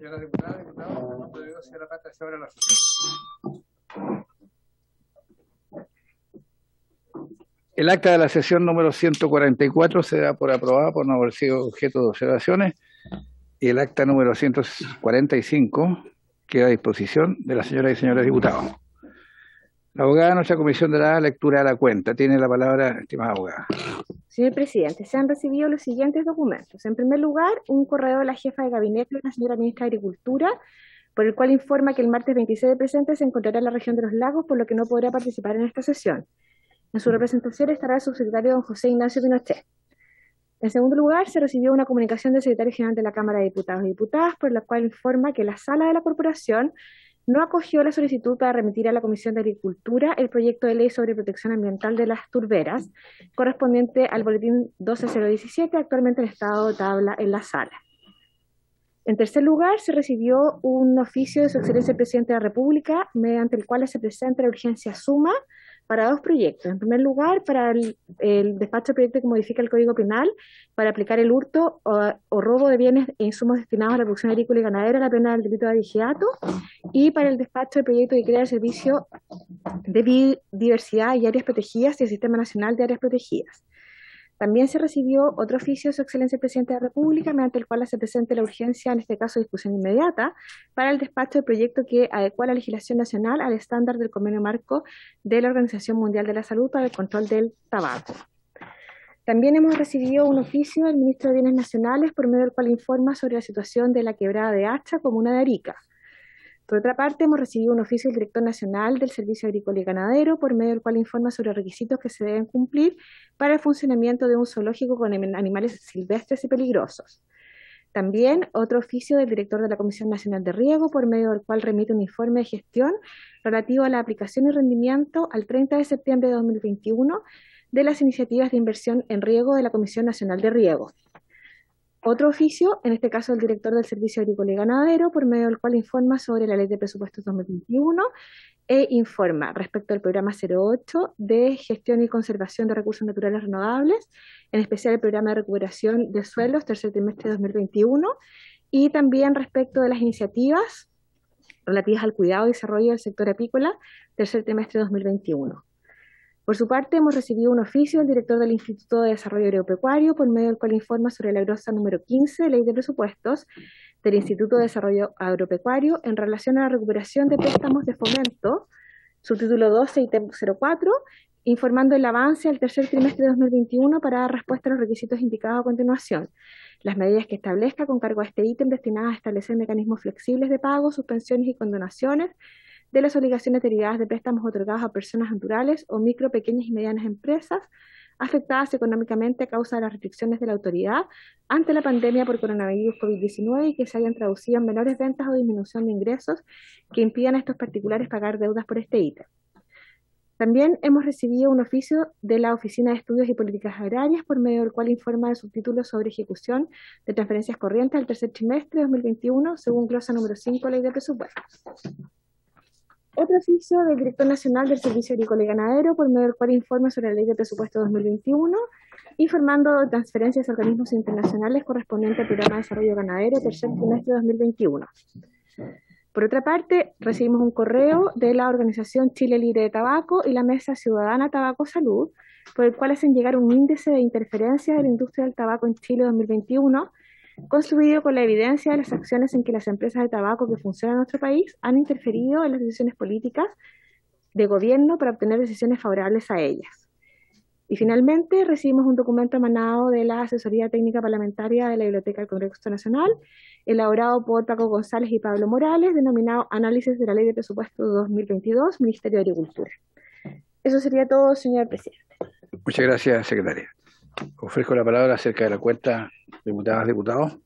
Señoras diputadas, diputados, con el de Dios y la pata se abre la sesión. El acta de la sesión número 144 se da por aprobada por no haber sido objeto de observaciones, y el acta número 145 queda a disposición de las señoras y señores diputados. La abogada de nuestra comisión dará lectura a la cuenta. Tiene la palabra, estimada abogada. Señor presidente, se han recibido los siguientes documentos. En primer lugar, un correo de la jefa de gabinete de la señora ministra de Agricultura, por el cual informa que el martes 26 de presente se encontrará en la región de los lagos, por lo que no podrá participar en esta sesión. En su representación estará el subsecretario don José Ignacio Pinochet. En segundo lugar, se recibió una comunicación del secretario general de la Cámara de Diputados y Diputadas, por la cual informa que la sala de la corporación no acogió la solicitud para remitir a la Comisión de Agricultura el proyecto de ley sobre protección ambiental de las turberas, correspondiente al boletín 12017, actualmente en estado de tabla en la sala. En tercer lugar, se recibió un oficio de su excelencia el presidente de la República, mediante el cual se presenta la urgencia suma para dos proyectos. En primer lugar, para el despacho del proyecto que modifica el Código Penal para aplicar el hurto o robo de bienes e insumos destinados a la producción agrícola y ganadera, la pena del delito de abigeato, y para el despacho del proyecto que crea el Servicio de Biodiversidad y Áreas Protegidas y el Sistema Nacional de Áreas Protegidas. También se recibió otro oficio de su excelencia el presidente de la República, mediante el cual se presenta la urgencia, en este caso discusión inmediata, para el despacho del proyecto que adecua la legislación nacional al estándar del convenio marco de la Organización Mundial de la Salud para el control del tabaco. También hemos recibido un oficio del ministro de Bienes Nacionales, por medio del cual informa sobre la situación de la quebrada de Hacha, comuna de Arica. Por otra parte, hemos recibido un oficio del director nacional del Servicio Agrícola y Ganadero, por medio del cual informa sobre los requisitos que se deben cumplir para el funcionamiento de un zoológico con animales silvestres y peligrosos. También otro oficio del director de la Comisión Nacional de Riego, por medio del cual remite un informe de gestión relativo a la aplicación y rendimiento al 30 de septiembre de 2021 de las iniciativas de inversión en riego de la Comisión Nacional de Riego. Otro oficio, en este caso el director del Servicio Agrícola y Ganadero, por medio del cual informa sobre la Ley de Presupuestos 2021 e informa respecto al programa 08 de gestión y conservación de recursos naturales renovables, en especial el programa de recuperación de suelos, tercer trimestre de 2021, y también respecto de las iniciativas relativas al cuidado y desarrollo del sector apícola, tercer trimestre de 2021. Por su parte, hemos recibido un oficio del director del Instituto de Desarrollo Agropecuario, por medio del cual informa sobre la glosa número 15 de Ley de Presupuestos del Instituto de Desarrollo Agropecuario en relación a la recuperación de préstamos de fomento, subtítulo 12 ítem 04, informando el avance al tercer trimestre de 2021 para dar respuesta a los requisitos indicados a continuación. Las medidas que establezca con cargo a este ítem destinadas a establecer mecanismos flexibles de pago, suspensiones y condonaciones de las obligaciones derivadas de préstamos otorgados a personas naturales o micro, pequeñas y medianas empresas afectadas económicamente a causa de las restricciones de la autoridad ante la pandemia por coronavirus COVID-19 y que se hayan traducido en menores ventas o disminución de ingresos que impidan a estos particulares pagar deudas por este ítem. También hemos recibido un oficio de la Oficina de Estudios y Políticas Agrarias, por medio del cual informa el subtítulo sobre ejecución de transferencias corrientes al tercer trimestre de 2021, según glosa número 5 Ley de Presupuestos. Otro oficio del director nacional del Servicio Agrícola y Ganadero, por medio del cual informa sobre la Ley de Presupuesto 2021, informando de transferencias a organismos internacionales correspondientes al Programa de Desarrollo Ganadero tercer trimestre de 2021. Por otra parte, recibimos un correo de la Organización Chile Libre de Tabaco y la Mesa Ciudadana Tabaco Salud, por el cual hacen llegar un índice de interferencia de la industria del tabaco en Chile 2021, construido con la evidencia de las acciones en que las empresas de tabaco que funcionan en nuestro país han interferido en las decisiones políticas de gobierno para obtener decisiones favorables a ellas. Y finalmente recibimos un documento emanado de la Asesoría Técnica Parlamentaria de la Biblioteca del Congreso Nacional, elaborado por Paco González y Pablo Morales, denominado Análisis de la Ley de Presupuesto 2022, Ministerio de Agricultura. Eso sería todo, señor presidente. Muchas gracias, secretaria. Ofrezco la palabra acerca de la cuenta, diputadas, diputados.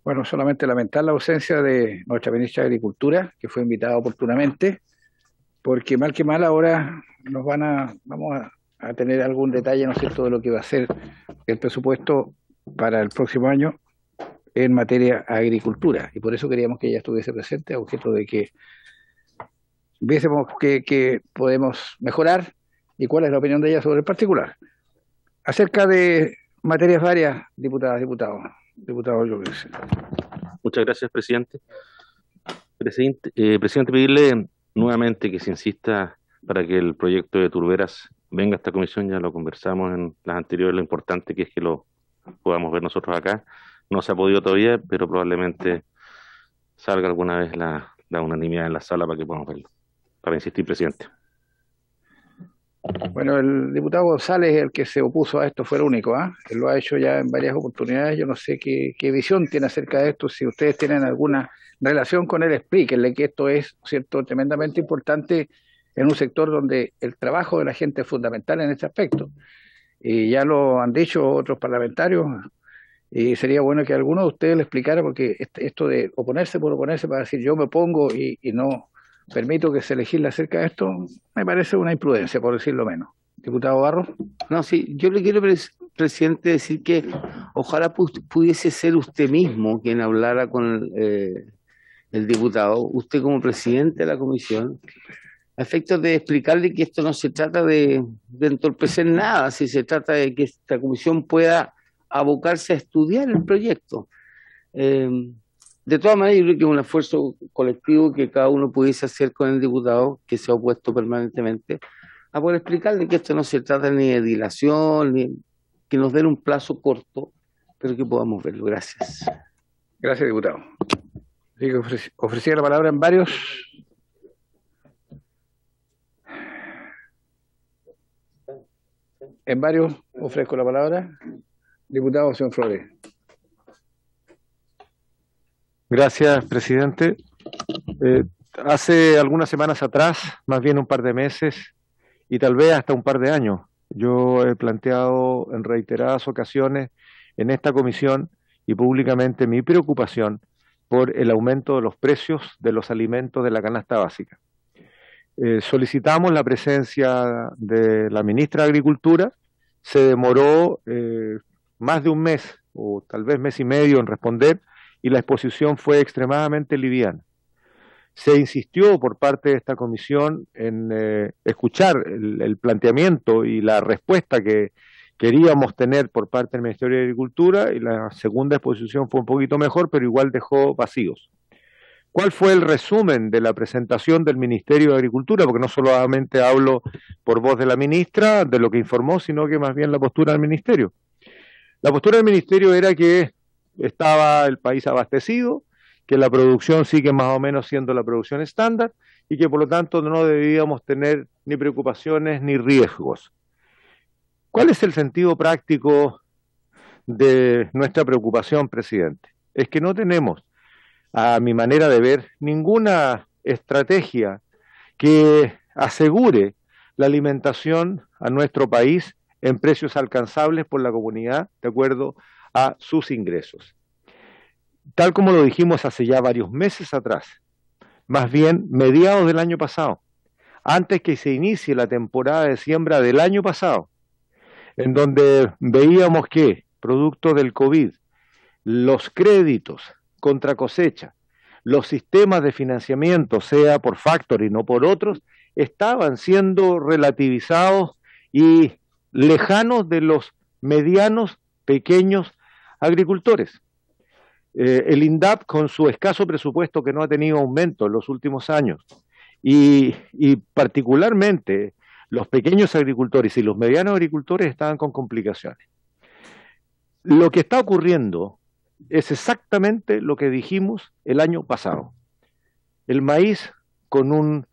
Bueno, solamente lamentar la ausencia de nuestra ministra de Agricultura, que fue invitada oportunamente, porque mal que mal ahora vamos a tener algún detalle, ¿no es cierto?, de lo que va a ser el presupuesto para el próximo año en materia de agricultura, y por eso queríamos que ella estuviese presente, a objeto de que viésemos que podemos mejorar y cuál es la opinión de ella sobre el particular. Acerca de Materias varias, diputadas, diputados. Diputado López. Muchas gracias, presidente. Presidente, pedirle nuevamente que se insista para que el proyecto de turberas venga a esta comisión. Ya lo conversamos en las anteriores, lo importante que es que lo podamos ver nosotros acá. No se ha podido todavía, pero probablemente salga alguna vez la unanimidad en la sala para que podamos verlo. Para insistir, presidente. Bueno, el diputado González, el que se opuso a esto, fue el único, ¿ah? Él lo ha hecho ya en varias oportunidades. Yo no sé qué visión tiene acerca de esto. Si ustedes tienen alguna relación con él, explíquenle que esto es, cierto, tremendamente importante en un sector donde el trabajo de la gente es fundamental en este aspecto. Y ya lo han dicho otros parlamentarios, y sería bueno que alguno de ustedes le explicara, porque esto de oponerse por oponerse para decir yo me opongo y no permito que se legisle acerca de esto, me parece una imprudencia, por decirlo menos. Diputado Barros. No, sí, yo le quiero, presidente, decir que ojalá pudiese ser usted mismo quien hablara con el diputado, usted como presidente de la comisión, a efectos de explicarle que esto no se trata de entorpecer nada, si se trata de que esta comisión pueda abocarse a estudiar el proyecto. De todas maneras, yo creo que es un esfuerzo colectivo que cada uno pudiese hacer con el diputado, que se ha opuesto permanentemente, a poder explicarle que esto no se trata ni de dilación, ni que nos den un plazo corto, pero que podamos verlo. Gracias. Gracias, diputado. Así que ofrecía la palabra en varios. En varios ofrezco la palabra. Diputado, señor Flores. Gracias, presidente. Hace algunas semanas atrás, más bien un par de meses, y tal vez hasta un par de años, yo he planteado en reiteradas ocasiones en esta comisión y públicamente mi preocupación por el aumento de los precios de los alimentos de la canasta básica. Solicitamos la presencia de la ministra de Agricultura, se demoró más de un mes, o tal vez mes y medio en responder, y la exposición fue extremadamente liviana. Se insistió por parte de esta comisión en escuchar el planteamiento y la respuesta que queríamos tener por parte del Ministerio de Agricultura, y la segunda exposición fue un poquito mejor, pero igual dejó vacíos. ¿Cuál fue el resumen de la presentación del Ministerio de Agricultura? Porque no solamente hablo por voz de la ministra, de lo que informó, sino que más bien la postura del Ministerio. La postura del Ministerio era que estaba el país abastecido, que la producción sigue más o menos siendo la producción estándar y que por lo tanto no debíamos tener ni preocupaciones ni riesgos. ¿Cuál es el sentido práctico de nuestra preocupación, presidente? Es que no tenemos, a mi manera de ver, ninguna estrategia que asegure la alimentación a nuestro país en precios alcanzables por la comunidad de acuerdo a sus ingresos. Tal como lo dijimos hace ya varios meses atrás, más bien mediados del año pasado, antes que se inicie la temporada de siembra del año pasado, en donde veíamos que, producto del COVID, los créditos contra cosecha, los sistemas de financiamiento, sea por factoring o por otros, estaban siendo relativizados y lejanos de los medianos, pequeños agricultores. El INDAP, con su escaso presupuesto que no ha tenido aumento en los últimos años, y particularmente los pequeños agricultores y los medianos agricultores estaban con complicaciones. Lo que está ocurriendo es exactamente lo que dijimos el año pasado. El maíz con un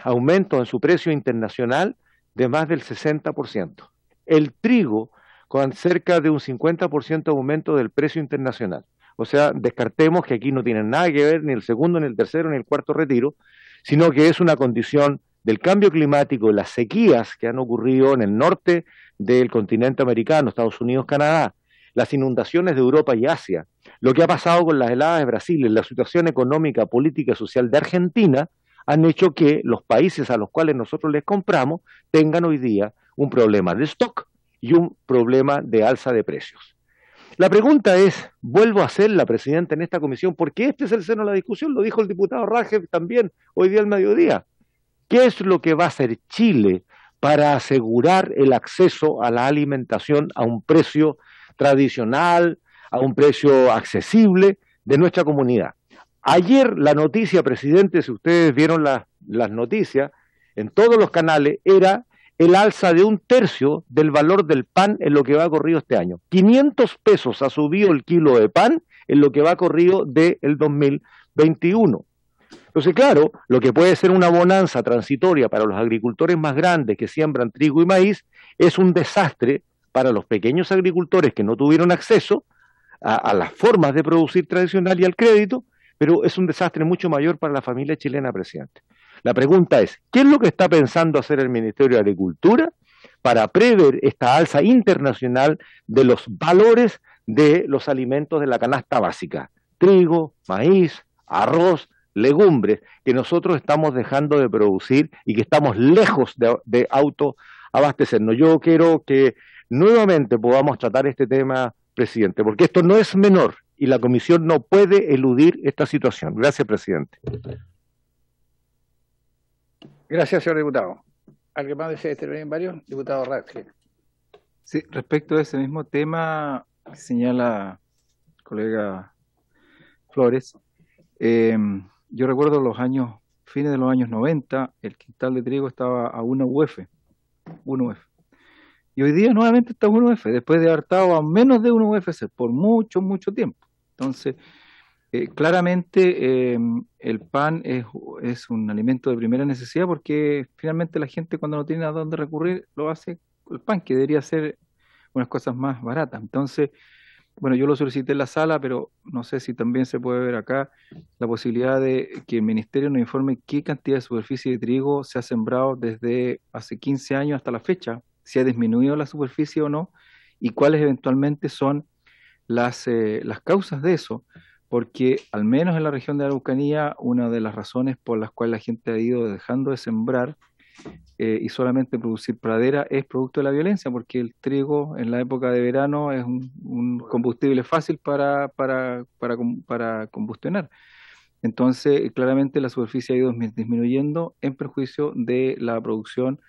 aumento en su precio internacional de más del 60%. El trigo con cerca de un 50% de aumento del precio internacional. O sea, descartemos que aquí no tienen nada que ver ni el segundo, ni el tercero, ni el cuarto retiro, sino que es una condición del cambio climático, las sequías que han ocurrido en el norte del continente americano, Estados Unidos, Canadá, las inundaciones de Europa y Asia, lo que ha pasado con las heladas de Brasil, la situación económica, política y social de Argentina, han hecho que los países a los cuales nosotros les compramos tengan hoy día un problema de stock y un problema de alza de precios. La pregunta es, vuelvo a hacerla, presidente, en esta comisión, porque este es el seno de la discusión, lo dijo el diputado Rangel también hoy día al mediodía. ¿Qué es lo que va a hacer Chile para asegurar el acceso a la alimentación a un precio tradicional, a un precio accesible de nuestra comunidad. Ayer la noticia, presidente, si ustedes vieron las noticias, en todos los canales, era el alza de 1/3 del valor del pan en lo que va corrido este año. 500 pesos ha subido el kilo de pan en lo que va corrido del 2021. Entonces, claro, lo que puede ser una bonanza transitoria para los agricultores más grandes que siembran trigo y maíz es un desastre para los pequeños agricultores que no tuvieron acceso a las formas de producir tradicional y al crédito, pero es un desastre mucho mayor para la familia chilena, presidente. La pregunta es, ¿qué es lo que está pensando hacer el Ministerio de Agricultura para prever esta alza internacional de los valores de los alimentos de la canasta básica? Trigo, maíz, arroz, legumbres, que nosotros estamos dejando de producir y que estamos lejos de autoabastecernos. Yo quiero que nuevamente podamos tratar este tema, presidente, porque esto no es menor y la Comisión no puede eludir esta situación. Gracias, presidente. Gracias, señor diputado. ¿Alguien más desea intervenir en varios? Diputado Radcliffe. Sí, respecto a ese mismo tema que señala el colega Flores, yo recuerdo fines de los años 90, el quintal de trigo estaba a 1 UF. Y hoy día nuevamente está a 1 UF, después de haber estado a menos de 1 UFC por mucho, mucho tiempo. Entonces, claramente el pan es un alimento de primera necesidad porque finalmente la gente cuando no tiene a dónde recurrir lo hace el pan, que debería ser unas cosas más baratas. Entonces, bueno, yo lo solicité en la sala, pero no sé si también se puede ver acá la posibilidad de que el Ministerio nos informe qué cantidad de superficie de trigo se ha sembrado desde hace 15 años hasta la fecha, si ha disminuido la superficie o no, y cuáles eventualmente son las causas de eso, porque al menos en la región de Araucanía, una de las razones por las cuales la gente ha ido dejando de sembrar y solamente producir pradera es producto de la violencia, porque el trigo en la época de verano es un combustible fácil para combustionar. Entonces, claramente la superficie ha ido disminuyendo en perjuicio de la producción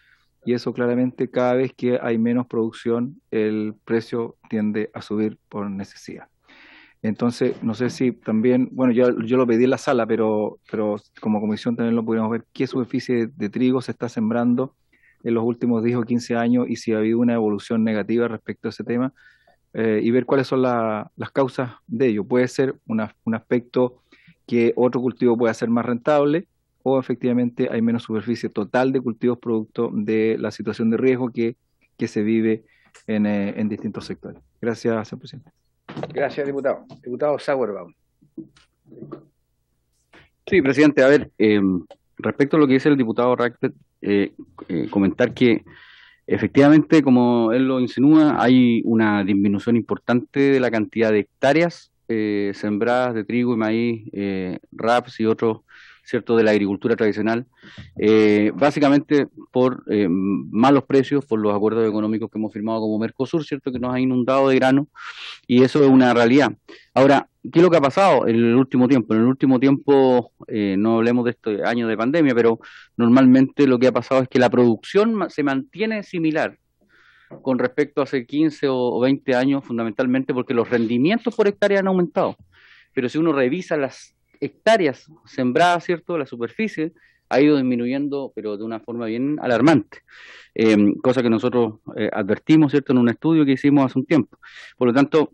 y eso claramente cada vez que hay menos producción, el precio tiende a subir por necesidad. Entonces, no sé si también, bueno, yo lo pedí en la sala, pero como comisión también lo pudimos ver, qué superficie de trigo se está sembrando en los últimos 10 o 15 años y si ha habido una evolución negativa respecto a ese tema y ver cuáles son las causas de ello. Puede ser un aspecto que otro cultivo pueda ser más rentable o efectivamente hay menos superficie total de cultivos producto de la situación de riesgo que se vive en distintos sectores. Gracias, señor presidente. Gracias, diputado. Diputado Sauerbaum. Sí, presidente, a ver, respecto a lo que dice el diputado Radcliffe, comentar que efectivamente, como él lo insinúa, hay una disminución importante de la cantidad de hectáreas sembradas de trigo y maíz, raps y otros, ¿cierto?, de la agricultura tradicional, básicamente por malos precios, por los acuerdos económicos que hemos firmado como Mercosur, ¿cierto?, que nos ha inundado de grano, y eso es una realidad. Ahora, ¿qué es lo que ha pasado en el último tiempo? En el último tiempo, no hablemos de este año de pandemia, pero normalmente lo que ha pasado es que la producción se mantiene similar con respecto a hace 15 o 20 años, fundamentalmente porque los rendimientos por hectárea han aumentado. Pero si uno revisa las hectáreas sembradas, ¿cierto?, la superficie ha ido disminuyendo, pero de una forma bien alarmante, cosa que nosotros advertimos, ¿cierto?, en un estudio que hicimos hace un tiempo. Por lo tanto,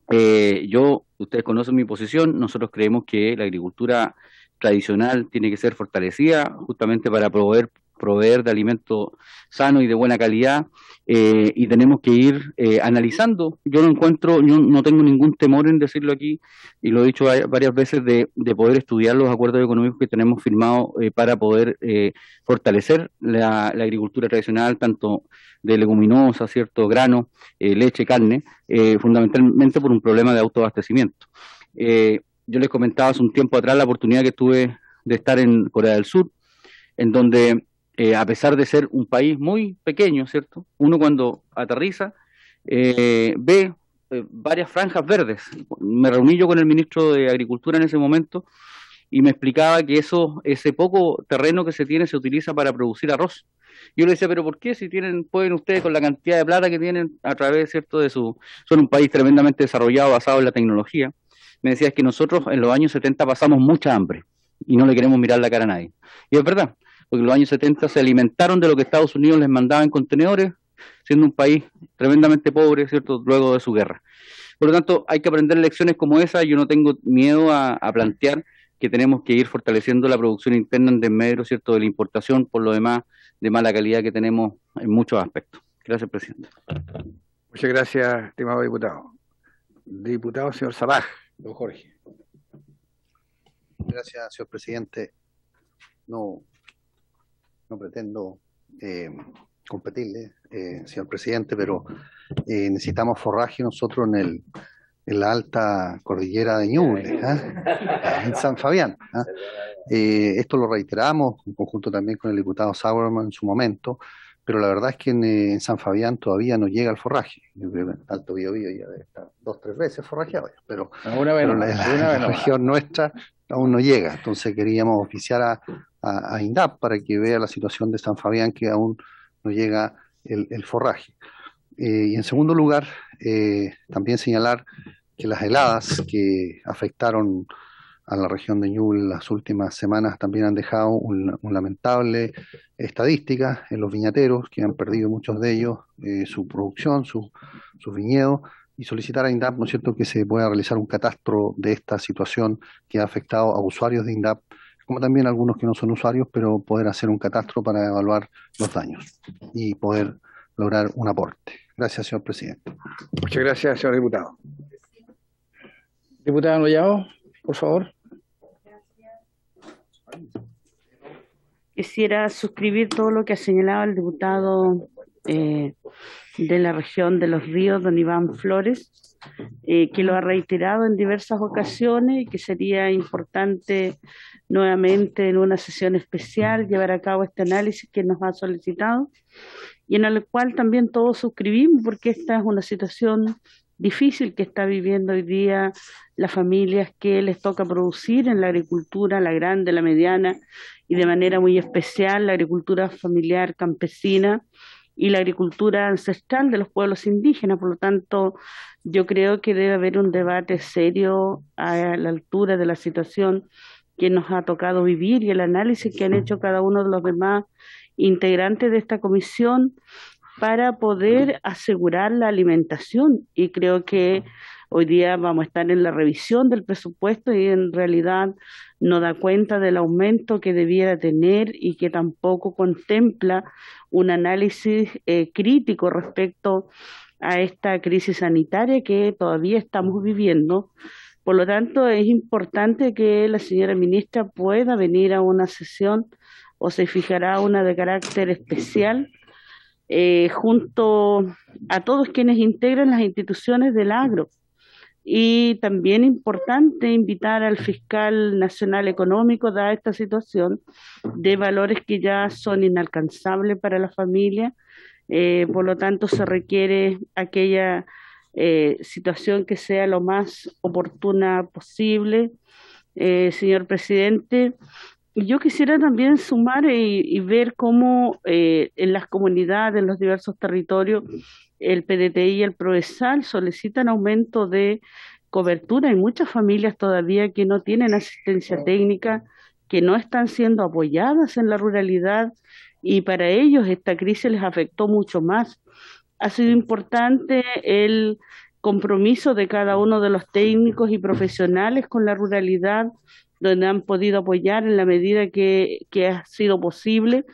ustedes conocen mi posición, nosotros creemos que la agricultura tradicional tiene que ser fortalecida justamente para proveer de alimentos sanos y de buena calidad, y tenemos que ir analizando. Yo no tengo ningún temor en decirlo aquí, y lo he dicho varias veces, de poder estudiar los acuerdos económicos que tenemos firmados para poder fortalecer la agricultura tradicional, tanto de leguminosas, cierto, grano, leche, carne, fundamentalmente por un problema de autoabastecimiento. Yo les comentaba hace un tiempo atrás la oportunidad que tuve de estar en Corea del Sur, en donde a pesar de ser un país muy pequeño, ¿cierto?, uno cuando aterriza ve varias franjas verdes. Me reuní yo con el ministro de Agricultura en ese momento y me explicaba que ese poco terreno que se tiene se utiliza para producir arroz. Yo le decía, pero ¿por qué? Si pueden ustedes con la cantidad de plata que tienen a través, ¿cierto?, son un país tremendamente desarrollado, basado en la tecnología. Me decía, es que nosotros en los años 70 pasamos mucha hambre y no le queremos mirar la cara a nadie. Y es verdad, porque en los años 70 se alimentaron de lo que Estados Unidos les mandaba en contenedores, siendo un país tremendamente pobre, ¿cierto?, luego de su guerra. Por lo tanto, hay que aprender lecciones como esa. Yo no tengo miedo a plantear que tenemos que ir fortaleciendo la producción interna en desmedro, ¿cierto?, de la importación, por lo demás, de mala calidad que tenemos en muchos aspectos. Gracias, presidente. Muchas gracias, estimado diputado. Diputado, señor Sabaj, don Jorge. Gracias, señor presidente. No pretendo competirle, señor presidente, pero necesitamos forraje nosotros en la alta cordillera de Ñuble, en San Fabián. Esto lo reiteramos en conjunto también con el diputado Sauerman en su momento, pero la verdad es que en San Fabián todavía no llega el forraje. Yo creo que en Alto Biobío ya debe estar 2 o 3 veces forrajeado, pero la región nuestra aún no llega. Entonces queríamos oficiar a INDAP para que vea la situación de San Fabián, que aún no llega el forraje. Y en segundo lugar, también señalar que las heladas que afectaron a la región de Ñuble las últimas semanas también han dejado un lamentable estadística en los viñateros, que han perdido muchos de ellos su producción, sus viñedos, y solicitar a INDAP, ¿no es cierto?, que se pueda realizar un catastro de esta situación que ha afectado a usuarios de INDAP, como también algunos que no son usuarios, pero poder hacer un catastro para evaluar los daños y poder lograr un aporte. Gracias, señor presidente. Muchas gracias, señor diputado. Diputado Nollao, por favor. Quisiera suscribir todo lo que ha señalado el diputado de la región de Los Ríos, don Iván Flores, que lo ha reiterado en diversas ocasiones y que sería importante nuevamente en una sesión especial llevar a cabo este análisis que nos ha solicitado y en el cual también todos suscribimos, porque esta es una situación difícil que está viviendo hoy día las familias que les toca producir en la agricultura, la grande, la mediana y de manera muy especial la agricultura familiar campesina y la agricultura ancestral de los pueblos indígenas. Por lo tanto, yo creo que debe haber un debate serio a la altura de la situación que nos ha tocado vivir y el análisis que han hecho cada uno de los demás integrantes de esta comisión para poder asegurar la alimentación. Y creo que hoy día vamos a estar en la revisión del presupuesto y en realidad no da cuenta del aumento que debiera tener y que tampoco contempla un análisis crítico respecto a esta crisis sanitaria que todavía estamos viviendo. Por lo tanto, es importante que la señora ministra pueda venir a una sesión o se fijará una de carácter especial junto a todos quienes integran las instituciones del agro. Y también importante invitar al fiscal nacional económico, dada esta situación de valores que ya son inalcanzables para la familia. Por lo tanto, se requiere aquella situación que sea lo más oportuna posible. Señor presidente, yo quisiera también sumar y ver cómo en las comunidades, en los diversos territorios, el PDTI y el PROESAL solicitan aumento de cobertura. Hay muchas familias todavía que no tienen asistencia técnica, que no están siendo apoyadas en la ruralidad y para ellos esta crisis les afectó mucho más. Ha sido importante el compromiso de cada uno de los técnicos y profesionales con la ruralidad, donde han podido apoyar en la medida que ha sido posible,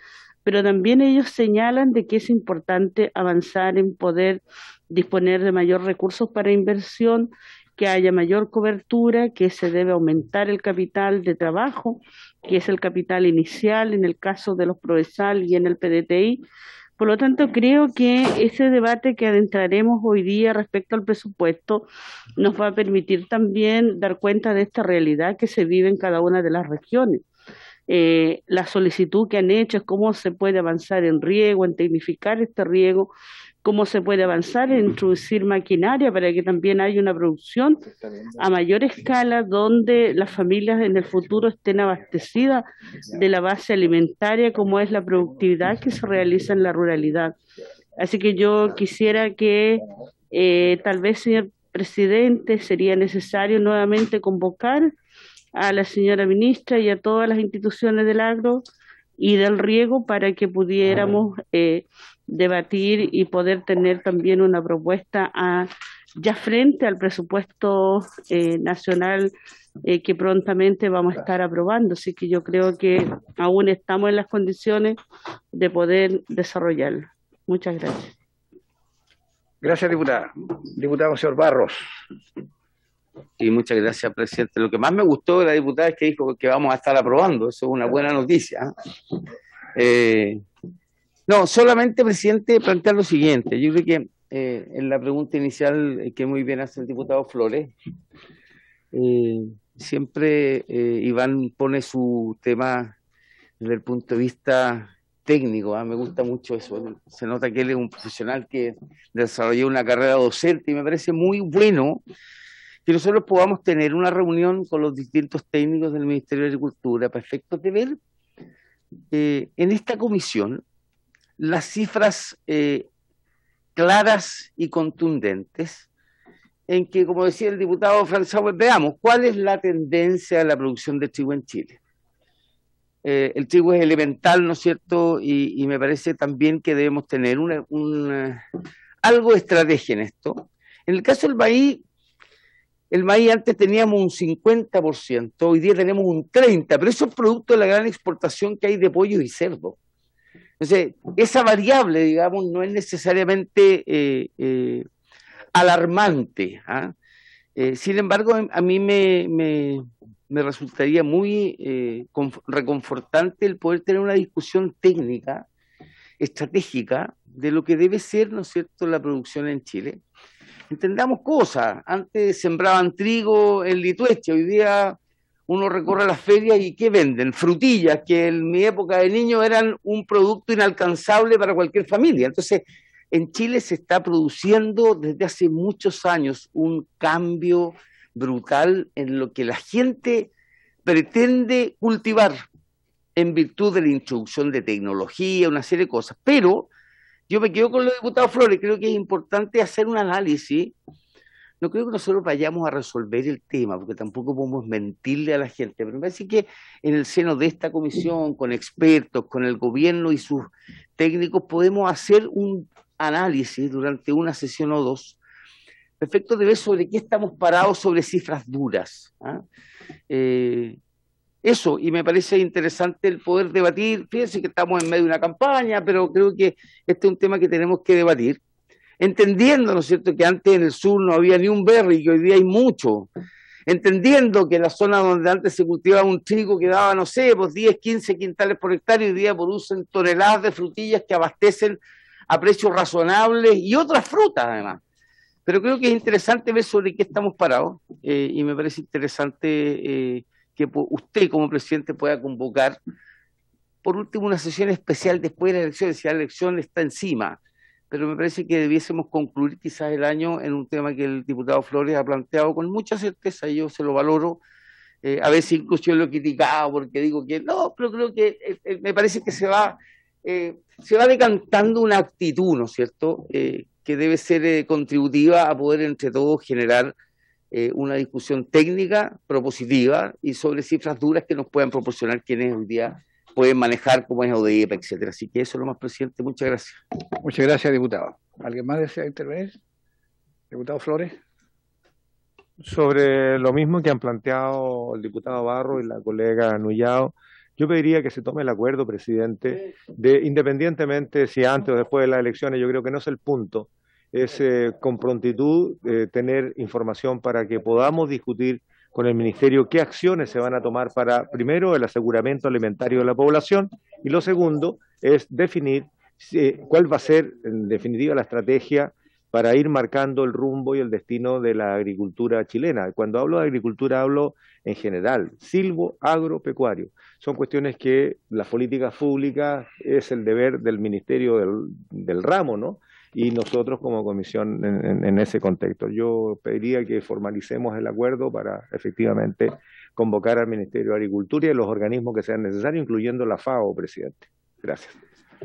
pero también ellos señalan de que es importante avanzar en poder disponer de mayor recursos para inversión, que haya mayor cobertura, que se debe aumentar el capital de trabajo, que es el capital inicial en el caso de los PROESAL y en el PDTI. Por lo tanto, creo que ese debate que adentraremos hoy día respecto al presupuesto nos va a permitir también dar cuenta de esta realidad que se vive en cada una de las regiones. La solicitud que han hecho es cómo se puede avanzar en riego, en tecnificar este riego, cómo se puede avanzar en introducir maquinaria para que también haya una producción a mayor escala donde las familias en el futuro estén abastecidas de la base alimentaria como es la productividad que se realiza en la ruralidad. Así que yo quisiera que tal vez, señor presidente, sería necesario nuevamente convocar a la señora ministra y a todas las instituciones del agro y del riego para que pudiéramos debatir y poder tener también una propuesta ya frente al presupuesto nacional que prontamente vamos a estar aprobando. Así que yo creo que aún estamos en las condiciones de poder desarrollarlo. Muchas gracias. Gracias, diputada. Diputado señor Barros. Y muchas gracias, presidente. Lo que más me gustó de la diputada es que dijo que vamos a estar aprobando. Eso es una buena noticia. No, solamente, presidente, plantear lo siguiente. Yo creo que en la pregunta inicial que muy bien hace el diputado Flores, siempre Iván pone su tema desde el punto de vista técnico. Me gusta mucho eso. Se nota que él es un profesional que desarrolló una carrera docente y me parece muy bueno que nosotros podamos tener una reunión con los distintos técnicos del Ministerio de Agricultura para efectos de ver en esta comisión las cifras claras y contundentes en que, como decía el diputado François, veamos cuál es la tendencia de la producción de trigo en Chile. El trigo es elemental, ¿no es cierto? Y me parece también que debemos tener algo de estrategia en esto. En el caso del maíz, el maíz antes teníamos un 50%, hoy día tenemos un 30%, pero eso es producto de la gran exportación que hay de pollo y cerdo. Entonces, esa variable, digamos, no es necesariamente alarmante. Sin embargo, a mí me resultaría muy reconfortante el poder tener una discusión técnica, estratégica, de lo que debe ser, ¿no es cierto?, la producción en Chile. Entendamos cosas. Antes sembraban trigo en Litueche, hoy día uno recorre las ferias y ¿qué venden? Frutillas, que en mi época de niño eran un producto inalcanzable para cualquier familia. Entonces, en Chile se está produciendo desde hace muchos años un cambio brutal en lo que la gente pretende cultivar en virtud de la introducción de tecnología, una serie de cosas. Pero yo me quedo con los diputados Flores, creo que es importante hacer un análisis. No creo que nosotros vayamos a resolver el tema, porque tampoco podemos mentirle a la gente, pero me parece que en el seno de esta comisión, con expertos, con el gobierno y sus técnicos, podemos hacer un análisis durante una sesión o dos, respecto de ver sobre qué estamos parados sobre cifras duras. Eso, y me parece interesante el poder debatir. Fíjense que estamos en medio de una campaña, pero creo que este es un tema que tenemos que debatir, entendiendo, ¿no es cierto?, que antes en el sur no había ni un berry, que hoy día hay mucho, entendiendo que la zona donde antes se cultivaba un trigo que daba, no sé, pues 10, 15 quintales por hectárea, hoy día producen toneladas de frutillas que abastecen a precios razonables y otras frutas además. Pero creo que es interesante ver sobre qué estamos parados y me parece interesante que usted como presidente pueda convocar, por último, una sesión especial después de la elección, si la elección está encima. Pero me parece que debiésemos concluir quizás el año en un tema que el diputado Flores ha planteado con mucha certeza, y yo se lo valoro. A veces incluso yo lo he criticado porque digo que no, pero creo que me parece que se va decantando una actitud, ¿no es cierto?, que debe ser contributiva a poder entre todos generar una discusión técnica, propositiva y sobre cifras duras que nos puedan proporcionar quienes hoy día pueden manejar como es ODEPA, etcétera. Así que eso es lo más, presidente. Muchas gracias. Muchas gracias, diputado. ¿Alguien más desea intervenir? Diputado Flores. Sobre lo mismo que han planteado el diputado Barro y la colega Nullao, yo pediría que se tome el acuerdo, presidente, independientemente si antes o después de las elecciones, yo creo que no es el punto, es con prontitud tener información para que podamos discutir con el Ministerio qué acciones se van a tomar para, primero, el aseguramiento alimentario de la población, y lo segundo es definir cuál va a ser, en definitiva, la estrategia para ir marcando el rumbo y el destino de la agricultura chilena. Cuando hablo de agricultura hablo en general, silvo, agropecuario. Son cuestiones que las políticas públicas es el deber del Ministerio del ramo, ¿no? y nosotros como comisión en ese contexto. Yo pediría que formalicemos el acuerdo para efectivamente convocar al Ministerio de Agricultura y a los organismos que sean necesarios, incluyendo la FAO, presidente. Gracias.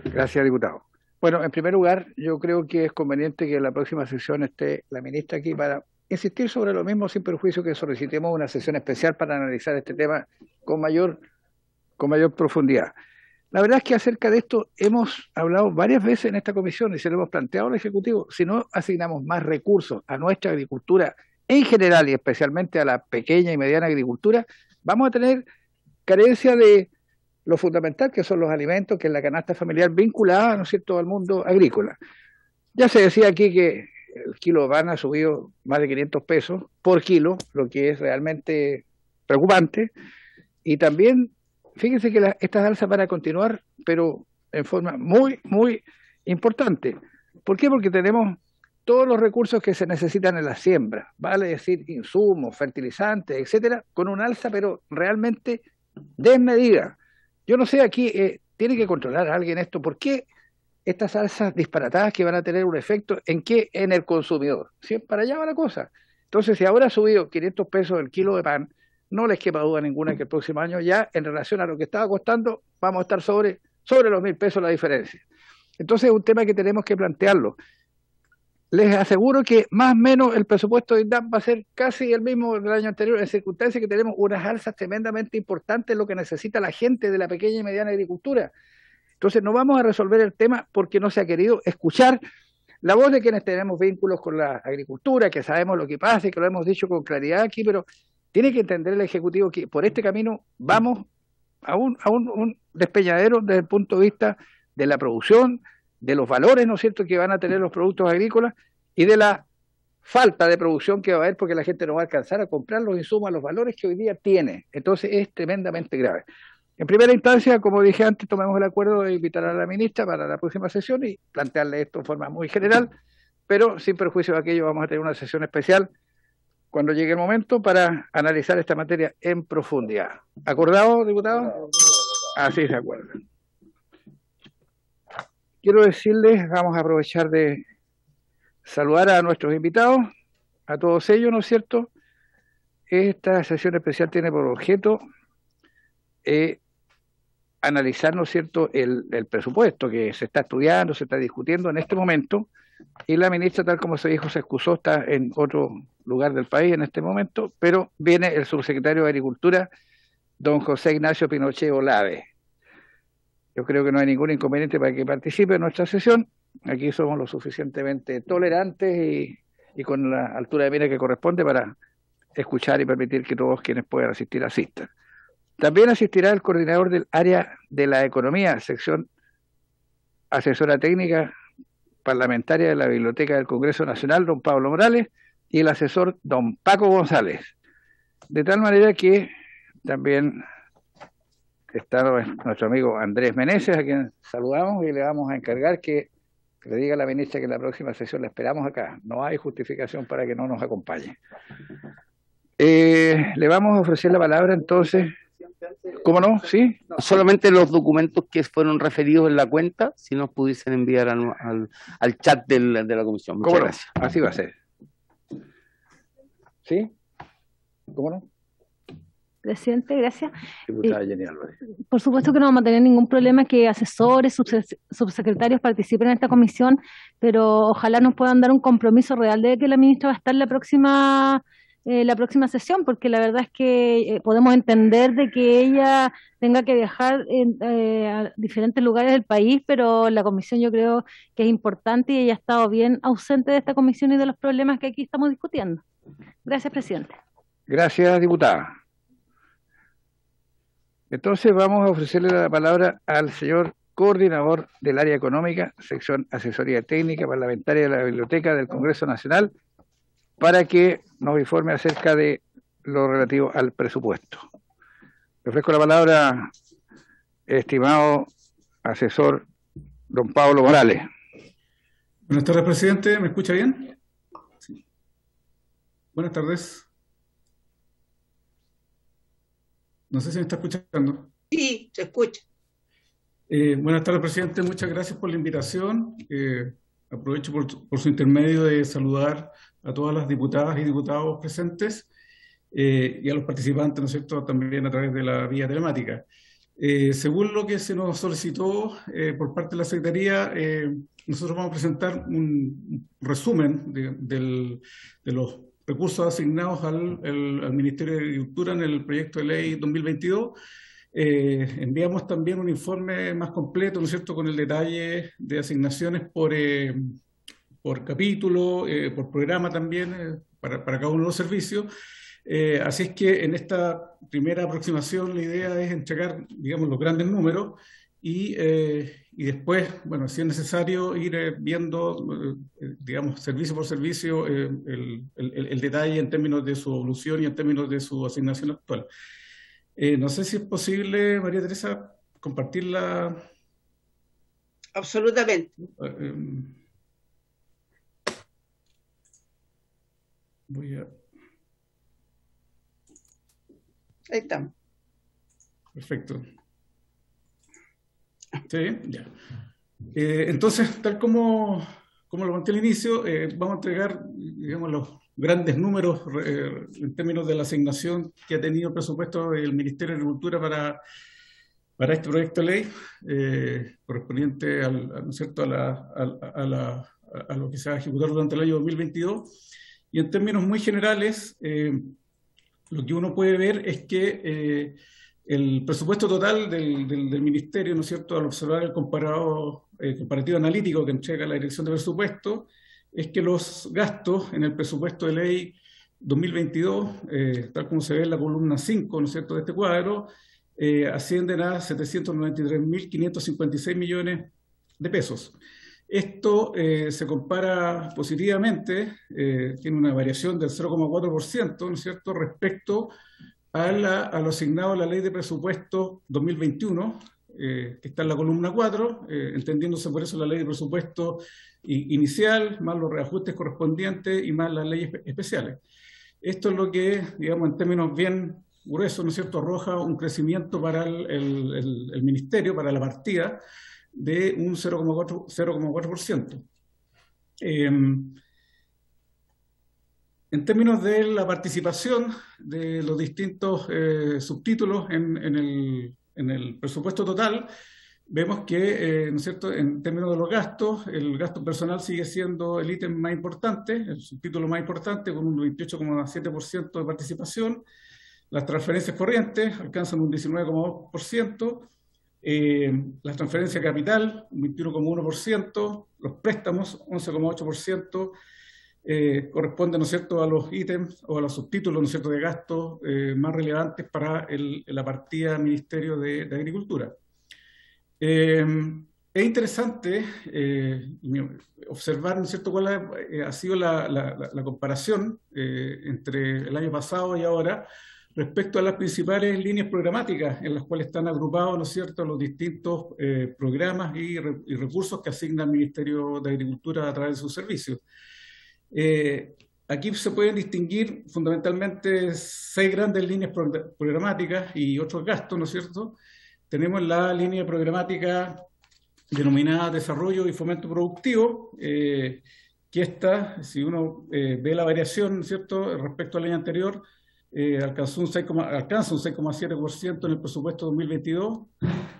Gracias, diputado. Bueno, en primer lugar, yo creo que es conveniente que en la próxima sesión esté la ministra aquí para insistir sobre lo mismo, sin perjuicio que solicitemos una sesión especial para analizar este tema con mayor profundidad. La verdad es que acerca de esto hemos hablado varias veces en esta comisión y se lo hemos planteado al Ejecutivo. Si no asignamos más recursos a nuestra agricultura en general y especialmente a la pequeña y mediana agricultura, vamos a tener carencia de lo fundamental que son los alimentos, que es la canasta familiar vinculada, ¿no es cierto?, al mundo agrícola. Ya se decía aquí que el kilo de pan ha subido más de 500 pesos por kilo, lo que es realmente preocupante. Y también, fíjense que estas alzas van a continuar, pero en forma muy, muy importante. ¿Por qué? Porque tenemos todos los recursos que se necesitan en la siembra, vale decir insumos, fertilizantes, etcétera, con un alza, pero realmente desmedida. Yo no sé, aquí tiene que controlar a alguien esto. ¿Por qué estas alzas disparatadas que van a tener un efecto en qué? En el consumidor. ¿Sí? Para allá va la cosa. Entonces, si ahora ha subido 500 pesos el kilo de pan, no les quepa duda ninguna que el próximo año ya, en relación a lo que estaba costando, vamos a estar sobre los 1.000 pesos la diferencia. Entonces, es un tema que tenemos que plantearlo. Les aseguro que más o menos el presupuesto de INDAP va a ser casi el mismo del año anterior, en circunstancias que tenemos unas alzas tremendamente importantes en lo que necesita la gente de la pequeña y mediana agricultura. Entonces no vamos a resolver el tema porque no se ha querido escuchar la voz de quienes tenemos vínculos con la agricultura, que sabemos lo que pasa y que lo hemos dicho con claridad aquí, pero tiene que entender el Ejecutivo que por este camino vamos a un despeñadero desde el punto de vista de la producción, de los valores, ¿no es cierto?, que van a tener los productos agrícolas y de la falta de producción que va a haber porque la gente no va a alcanzar a comprar los insumos a los valores que hoy día tiene. Entonces es tremendamente grave. En primera instancia, como dije antes, tomemos el acuerdo de invitar a la ministra para la próxima sesión y plantearle esto en forma muy general, pero sin perjuicio de aquello vamos a tener una sesión especial cuando llegue el momento para analizar esta materia en profundidad. ¿Acordado, diputado? Así se acuerda. Quiero decirles, vamos a aprovechar de saludar a nuestros invitados, a todos ellos, ¿no es cierto? Esta sesión especial tiene por objeto analizar, ¿no es cierto?, el presupuesto que se está estudiando, se está discutiendo en este momento, y la ministra, tal como se dijo, se excusó, está en otro lugar del país en este momento, pero viene el subsecretario de Agricultura, don José Ignacio Pinochet Olave. Yo creo que no hay ningún inconveniente para que participe en nuestra sesión. Aquí somos lo suficientemente tolerantes y con la altura de mira que corresponde para escuchar y permitir que todos quienes puedan asistir asistan. También asistirá el coordinador del área de la economía, sección asesora técnica parlamentaria de la Biblioteca del Congreso Nacional, don Pablo Morales, y el asesor don Paco González. De tal manera que también está nuestro amigo Andrés Meneses, a quien saludamos y le vamos a encargar que le diga a la ministra que en la próxima sesión la esperamos acá. No hay justificación para que no nos acompañe. Le vamos a ofrecer la palabra entonces. ¿Cómo no? ¿Sí? Solamente los documentos que fueron referidos en la cuenta, si nos pudiesen enviar al chat de la comisión. Muchas gracias. Así va a ser. ¿Sí? ¿Cómo no? Presidente, gracias. Diputada Jenny Álvarez. Por supuesto que no vamos a tener ningún problema que asesores, subsecretarios participen en esta comisión, pero ojalá nos puedan dar un compromiso real de que la ministra va a estar la próxima sesión, porque la verdad es que podemos entender de que ella tenga que viajar a diferentes lugares del país, pero la comisión yo creo que es importante y ella ha estado bien ausente de esta comisión y de los problemas que aquí estamos discutiendo. Gracias, presidente. Gracias, diputada. Entonces vamos a ofrecerle la palabra al señor coordinador del área económica, sección asesoría técnica parlamentaria de la Biblioteca del Congreso Nacional, para que nos informe acerca de lo relativo al presupuesto. Le ofrezco la palabra, estimado asesor don Pablo Morales. Buenas tardes, presidente. ¿Me escucha bien? Sí. Buenas tardes. No sé si me está escuchando. Sí, se escucha. Buenas tardes, presidente. Muchas gracias por la invitación. aprovecho por su intermedio de saludar a todas las diputadas y diputados presentes y a los participantes, ¿no es cierto?, también a través de la vía telemática. Según lo que se nos solicitó por parte de la Secretaría, nosotros vamos a presentar un resumen de los recursos asignados al Ministerio de Agricultura en el proyecto de ley 2022. Enviamos también un informe más completo, ¿no es cierto?, con el detalle de asignaciones por capítulo, por programa también, para cada uno de los servicios. Así es que en esta primera aproximación la idea es entregar, digamos, los grandes números y después, bueno, si es necesario, ir viendo, digamos, servicio por servicio, el detalle en términos de su evolución y en términos de su asignación actual. No sé si es posible, María Teresa, compartirla. Absolutamente. Voy a... Ahí estamos. Perfecto. Sí, ya. Entonces, tal como lo comenté al inicio, vamos a entregar, digamos, los grandes números en términos de la asignación que ha tenido el presupuesto del Ministerio de Agricultura para este proyecto de ley, correspondiente ¿no es cierto?, a lo que se va a ejecutar durante el año 2022. Y en términos muy generales, lo que uno puede ver es que el presupuesto total del Ministerio, ¿no es cierto?, al observar el comparativo analítico que entrega la Dirección de Presupuesto, es que los gastos en el presupuesto de ley 2022, tal como se ve en la columna 5, ¿no es cierto?, de este cuadro, ascienden a 793.556 millones de pesos. Esto se compara positivamente, tiene una variación del 0,4%, ¿no es cierto?, respecto a lo asignado a la Ley de Presupuesto 2021, que está en la columna 4, entendiéndose por eso la Ley de Presupuesto inicial, más los reajustes correspondientes y más las leyes especiales. Esto es lo que, digamos, en términos bien gruesos, ¿no es cierto?, arroja un crecimiento para el Ministerio, para la partida, de un 0,4%. En términos de la participación de los distintos subtítulos en el presupuesto total, vemos que, ¿no es cierto?, en términos de los gastos, el gasto personal sigue siendo el ítem más importante, el subtítulo más importante, con un 28,7% de participación. Las transferencias corrientes alcanzan un 19,2%. Las transferencias de capital, un 21,1%, los préstamos, 11,8%, corresponden, ¿no es cierto?, a los ítems o a los subtítulos, ¿no es cierto?, de gastos más relevantes para la partida Ministerio de Agricultura. Es interesante observar, ¿no es cierto?, cuál ha sido la comparación entre el año pasado y ahora, respecto a las principales líneas programáticas en las cuales están agrupados, ¿no es cierto?, los distintos programas y recursos que asigna el Ministerio de Agricultura a través de sus servicios. Aquí se pueden distinguir fundamentalmente 6 grandes líneas programáticas y otros gastos, ¿no es cierto? Tenemos la línea programática denominada Desarrollo y Fomento Productivo, que esta, si uno ve la variación, ¿no es cierto?, respecto al año anterior, alcanza un 6,7% en el presupuesto 2022.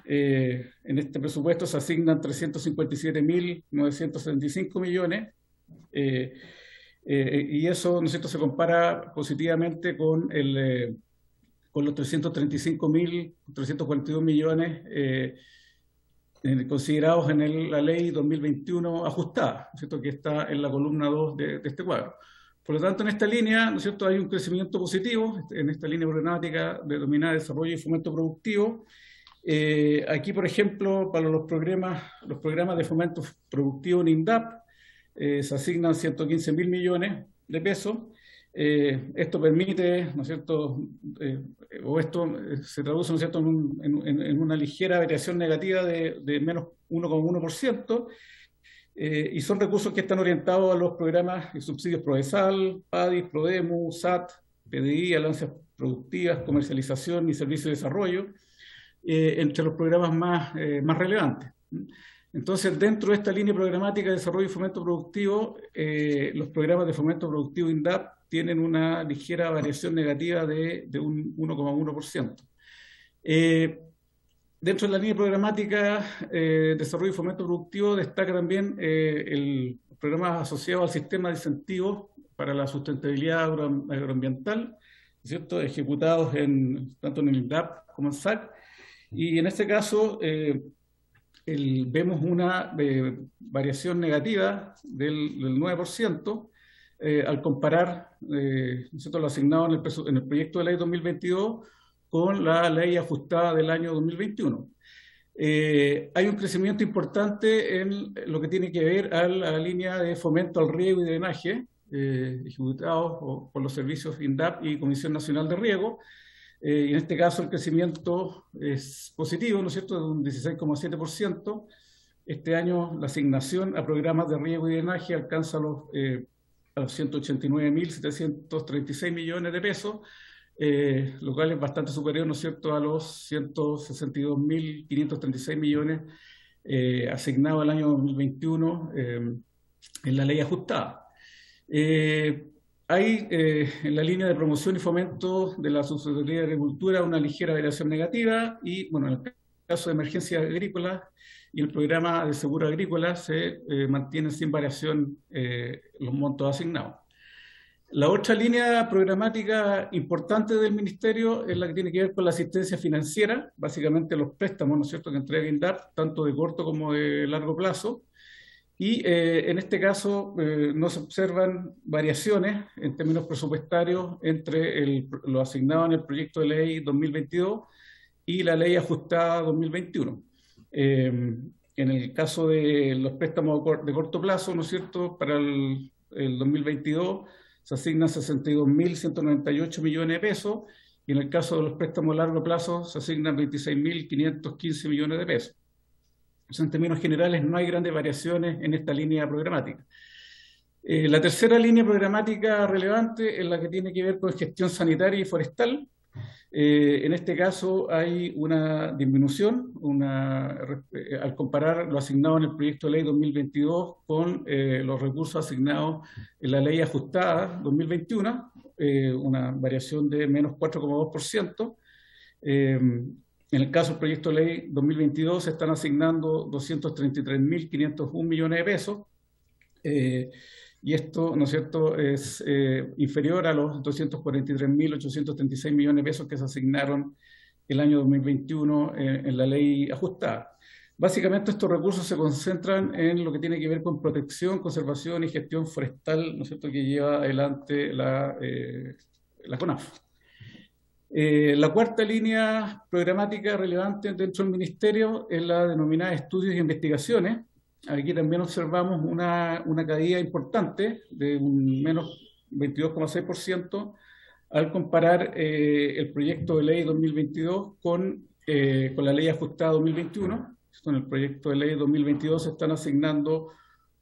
En este presupuesto se asignan 357.975 millones, y eso, ¿no es cierto?, se compara positivamente con los 335.342 millones considerados en la ley 2021 ajustada, ¿no es cierto?, que está en la columna 2 de este cuadro. Por lo tanto, en esta línea, ¿no es cierto?, hay un crecimiento positivo, en esta línea programática denominada Desarrollo y Fomento Productivo. Aquí, por ejemplo, para los programas de fomento productivo en INDAP, se asignan 115.000 millones de pesos. Esto permite, ¿no es cierto?, o esto se traduce, ¿no es cierto?, en una ligera variación negativa de menos 1,1%. Y son recursos que están orientados a los programas y subsidios PRODESAL, PADI, PRODEMU, SAT, PDI, alianzas productivas, comercialización y servicios de desarrollo, entre los programas más relevantes. Entonces, dentro de esta línea programática de desarrollo y fomento productivo, los programas de fomento productivo INDAP tienen una ligera variación negativa de un 1,1%. Dentro de la línea programática desarrollo y fomento productivo destaca también el programa asociado al sistema de incentivos para la sustentabilidad agroambiental, ¿cierto? Ejecutados tanto en el INDAP como en SAC. Y en este caso vemos una variación negativa del 9% al comparar ¿cierto? Lo asignado en el proyecto de ley 2022 con la ley ajustada del año 2021. Hay un crecimiento importante en lo que tiene que ver a la línea de fomento al riego y drenaje, ejecutados por los servicios INDAP y Comisión Nacional de Riego. Y en este caso el crecimiento es positivo, ¿no es cierto?, de un 16,7%. Este año la asignación a programas de riego y drenaje alcanza a los 189.736 millones de pesos, lo cual es bastante superior, ¿no es cierto?, a los 162.536 millones asignados al año 2021 en la ley ajustada. Hay en la línea de promoción y fomento de la Subsecretaría de Agricultura una ligera variación negativa y, bueno, en el caso de emergencia agrícola y el programa de seguro agrícola se mantienen sin variación los montos asignados. La otra línea programática importante del Ministerio es la que tiene que ver con la asistencia financiera, básicamente los préstamos, ¿no es cierto?, que entrega INDAP, tanto de corto como de largo plazo. Y en este caso no se observan variaciones en términos presupuestarios entre lo asignado en el proyecto de ley 2022 y la ley ajustada 2021. En el caso de los préstamos de corto plazo, ¿no es cierto?, para el 2022 se asignan 62.198 millones de pesos y en el caso de los préstamos a largo plazo se asignan 26.515 millones de pesos. En términos generales no hay grandes variaciones en esta línea programática. La tercera línea programática relevante es la que tiene que ver con gestión sanitaria y forestal. En este caso hay una disminución al comparar lo asignado en el proyecto de ley 2022 con los recursos asignados en la ley ajustada 2021, una variación de menos 4,2%. En el caso del proyecto de ley 2022 se están asignando 233.501 millones de pesos y esto, ¿no es cierto?, es inferior a los 243.836 millones de pesos que se asignaron el año 2021 en la ley ajustada. Básicamente estos recursos se concentran en lo que tiene que ver con protección, conservación y gestión forestal, ¿no es cierto?, que lleva adelante la CONAF. La cuarta línea programática relevante dentro del Ministerio es la denominada estudios y investigaciones. Aquí también observamos una caída importante de un menos 22,6% al comparar el proyecto de ley 2022 con la ley ajustada 2021. En el proyecto de ley 2022 se están asignando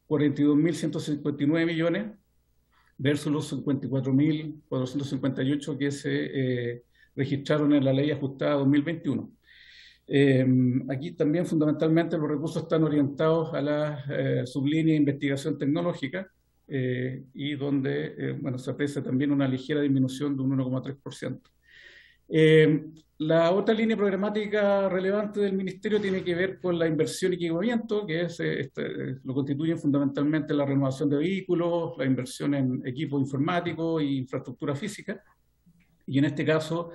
42.159 millones versus los 54.458 que se registraron en la ley ajustada 2021. Aquí también fundamentalmente los recursos están orientados a la sublínea de investigación tecnológica y donde bueno, se aprecia también una ligera disminución de un 1,3%. La otra línea programática relevante del Ministerio tiene que ver con la inversión y equipamiento, que es, lo constituyen fundamentalmente la renovación de vehículos, la inversión en equipos informáticos e infraestructura física. Y en este caso,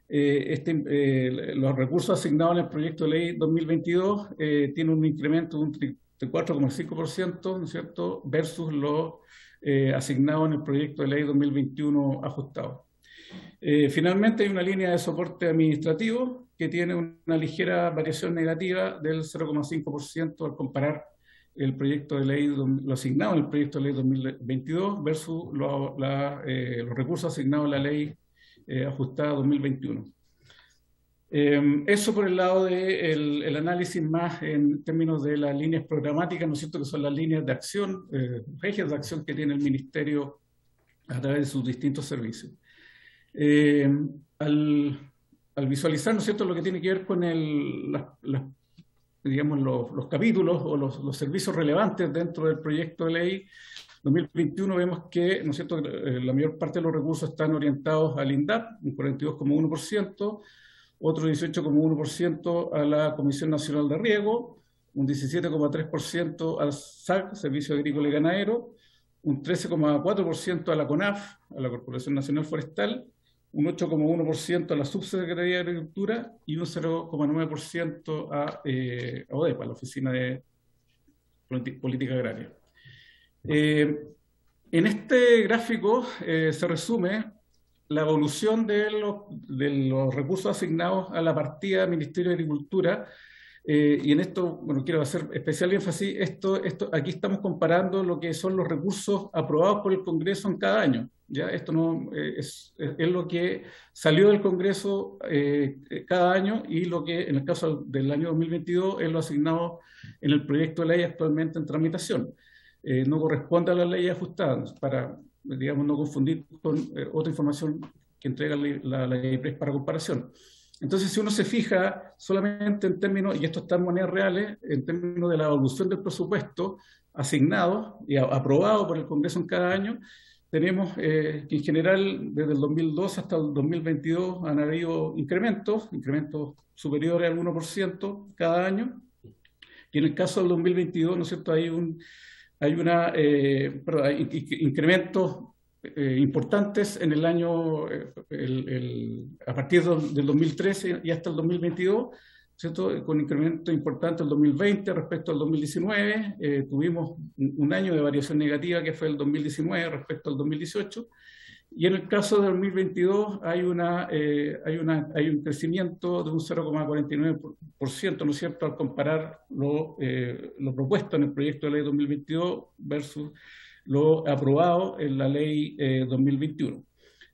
los recursos asignados en el proyecto de ley 2022 tienen un incremento de un 4,5%, ¿no es cierto?, versus lo asignado en el proyecto de ley 2021 ajustado. Finalmente hay una línea de soporte administrativo que tiene una ligera variación negativa del 0,5% al comparar el proyecto de ley, lo asignado en el proyecto de ley 2022 versus los recursos asignados en la ley ajustada 2021. Eso por el lado del análisis más en términos de las líneas programáticas, ¿no es cierto?, que son las líneas de acción, ejes de acción que tiene el Ministerio a través de sus distintos servicios. Al visualizar, ¿no es cierto?, lo que tiene que ver con digamos, los capítulos o los servicios relevantes dentro del proyecto de ley 2021, vemos que, ¿no es cierto?, la mayor parte de los recursos están orientados al INDAP, un 42,1%, otro 18,1% a la Comisión Nacional de Riego, un 17,3% al SAC, Servicio Agrícola y Ganadero, un 13,4% a la CONAF, a la Corporación Nacional Forestal, un 8,1% a la Subsecretaría de Agricultura y un 0,9% a ODEPA, la Oficina de Política Agraria. En este gráfico se resume la evolución de los recursos asignados a la partida del Ministerio de Agricultura, y en esto, bueno, quiero hacer especial énfasis, aquí estamos comparando lo que son los recursos aprobados por el Congreso en cada año. ¿Ya? Esto no es lo que salió del Congreso cada año, y lo que en el caso del año 2022 es lo asignado en el proyecto de ley actualmente en tramitación. No corresponde a las leyes ajustadas, para, digamos, no confundir con otra información que entrega la ley PRES para comparación. Entonces, si uno se fija solamente en términos, y esto está en monedas reales, en términos de la evolución del presupuesto asignado y aprobado por el Congreso en cada año, tenemos que en general desde el 2002 hasta el 2022 han habido incrementos superiores al 1% cada año, y en el caso del 2022, ¿no es cierto?, hay incrementos importantes en el año, a partir del 2013 y hasta el 2022, ¿cierto?, con incremento importante el 2020 respecto al 2019, tuvimos un año de variación negativa que fue el 2019 respecto al 2018, y en el caso del 2022 hay un crecimiento de un 0,49%, ¿no es cierto?, al comparar lo propuesto en el proyecto de ley 2022 versus lo aprobado en la ley 2021.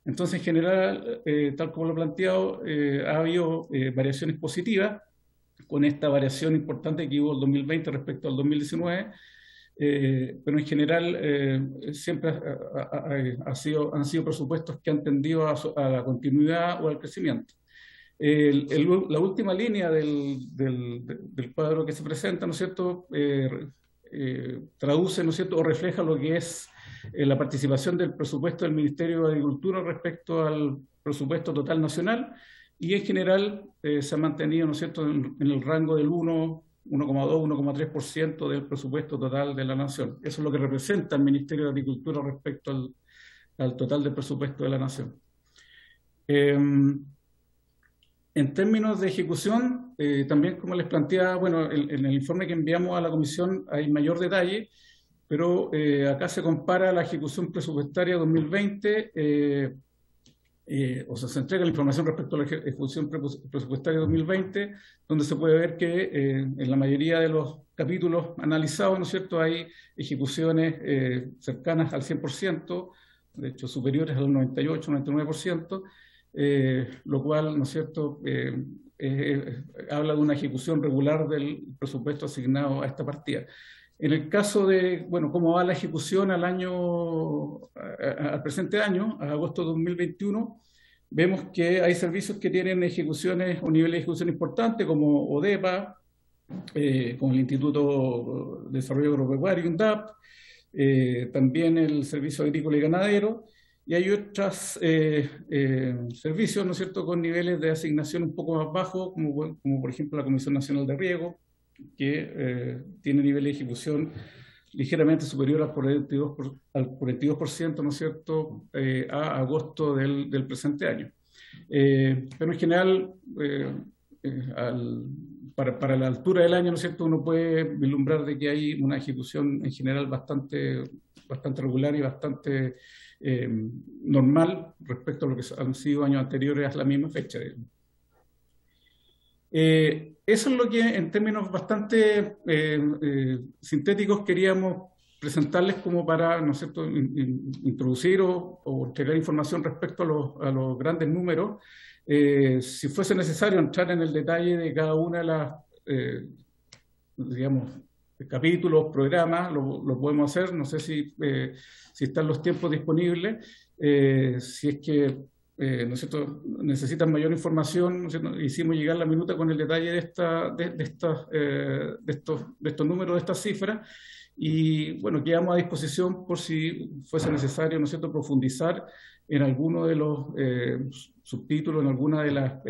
Entonces, en general, tal como lo he planteado, ha habido variaciones positivas, con esta variación importante que hubo el 2020 respecto al 2019, pero en general siempre han sido presupuestos que han tendido a la continuidad o al crecimiento. La última línea del cuadro que se presenta, ¿no es cierto?, traduce, ¿no es cierto?, o refleja lo que es la participación del presupuesto del Ministerio de Agricultura respecto al presupuesto total nacional, y en general se ha mantenido, ¿no es cierto?, en el rango del 1,2, 1,3% del presupuesto total de la nación. Eso es lo que representa el Ministerio de Agricultura respecto al total del presupuesto de la nación. En términos de ejecución, también como les planteaba, bueno, en el informe que enviamos a la Comisión hay mayor detalle, pero acá se compara la ejecución presupuestaria 2020, o sea, se entrega la información respecto a la ejecución presupuestaria 2020, donde se puede ver que en la mayoría de los capítulos analizados, ¿no es cierto?, hay ejecuciones cercanas al 100%, de hecho superiores al 98, 99%, lo cual, ¿no es cierto?, habla de una ejecución regular del presupuesto asignado a esta partida. En el caso de, bueno, cómo va la ejecución al presente año, a agosto de 2021, vemos que hay servicios que tienen ejecuciones, un nivel de ejecución importante, como ODEPA, como el Instituto de Desarrollo Agropecuario, INDAP, también el Servicio Agrícola y Ganadero, y hay otros servicios, ¿no es cierto?, con niveles de asignación un poco más bajos, como por ejemplo la Comisión Nacional de Riego, que tiene nivel de ejecución ligeramente superior al 42%, ¿no es cierto?, a agosto del presente año. Pero en general, para la altura del año, ¿no es cierto?, uno puede vislumbrar de que hay una ejecución en general bastante regular y bastante normal respecto a lo que han sido años anteriores a la misma fecha. Eso es lo que en términos bastante sintéticos queríamos presentarles como para, ¿no es cierto?, introducir o entregar información respecto a los grandes números. Si fuese necesario entrar en el detalle de cada una de las, digamos, capítulos, programas, lo podemos hacer. No sé si están los tiempos disponibles. Si es que ¿no es cierto?, necesitan mayor información, ¿no es cierto? Hicimos llegar la minuta con el detalle de estos números, de estas cifras, y bueno, quedamos a disposición por si fuese necesario, ¿no es cierto?, profundizar en alguno de los subtítulos, en alguna de las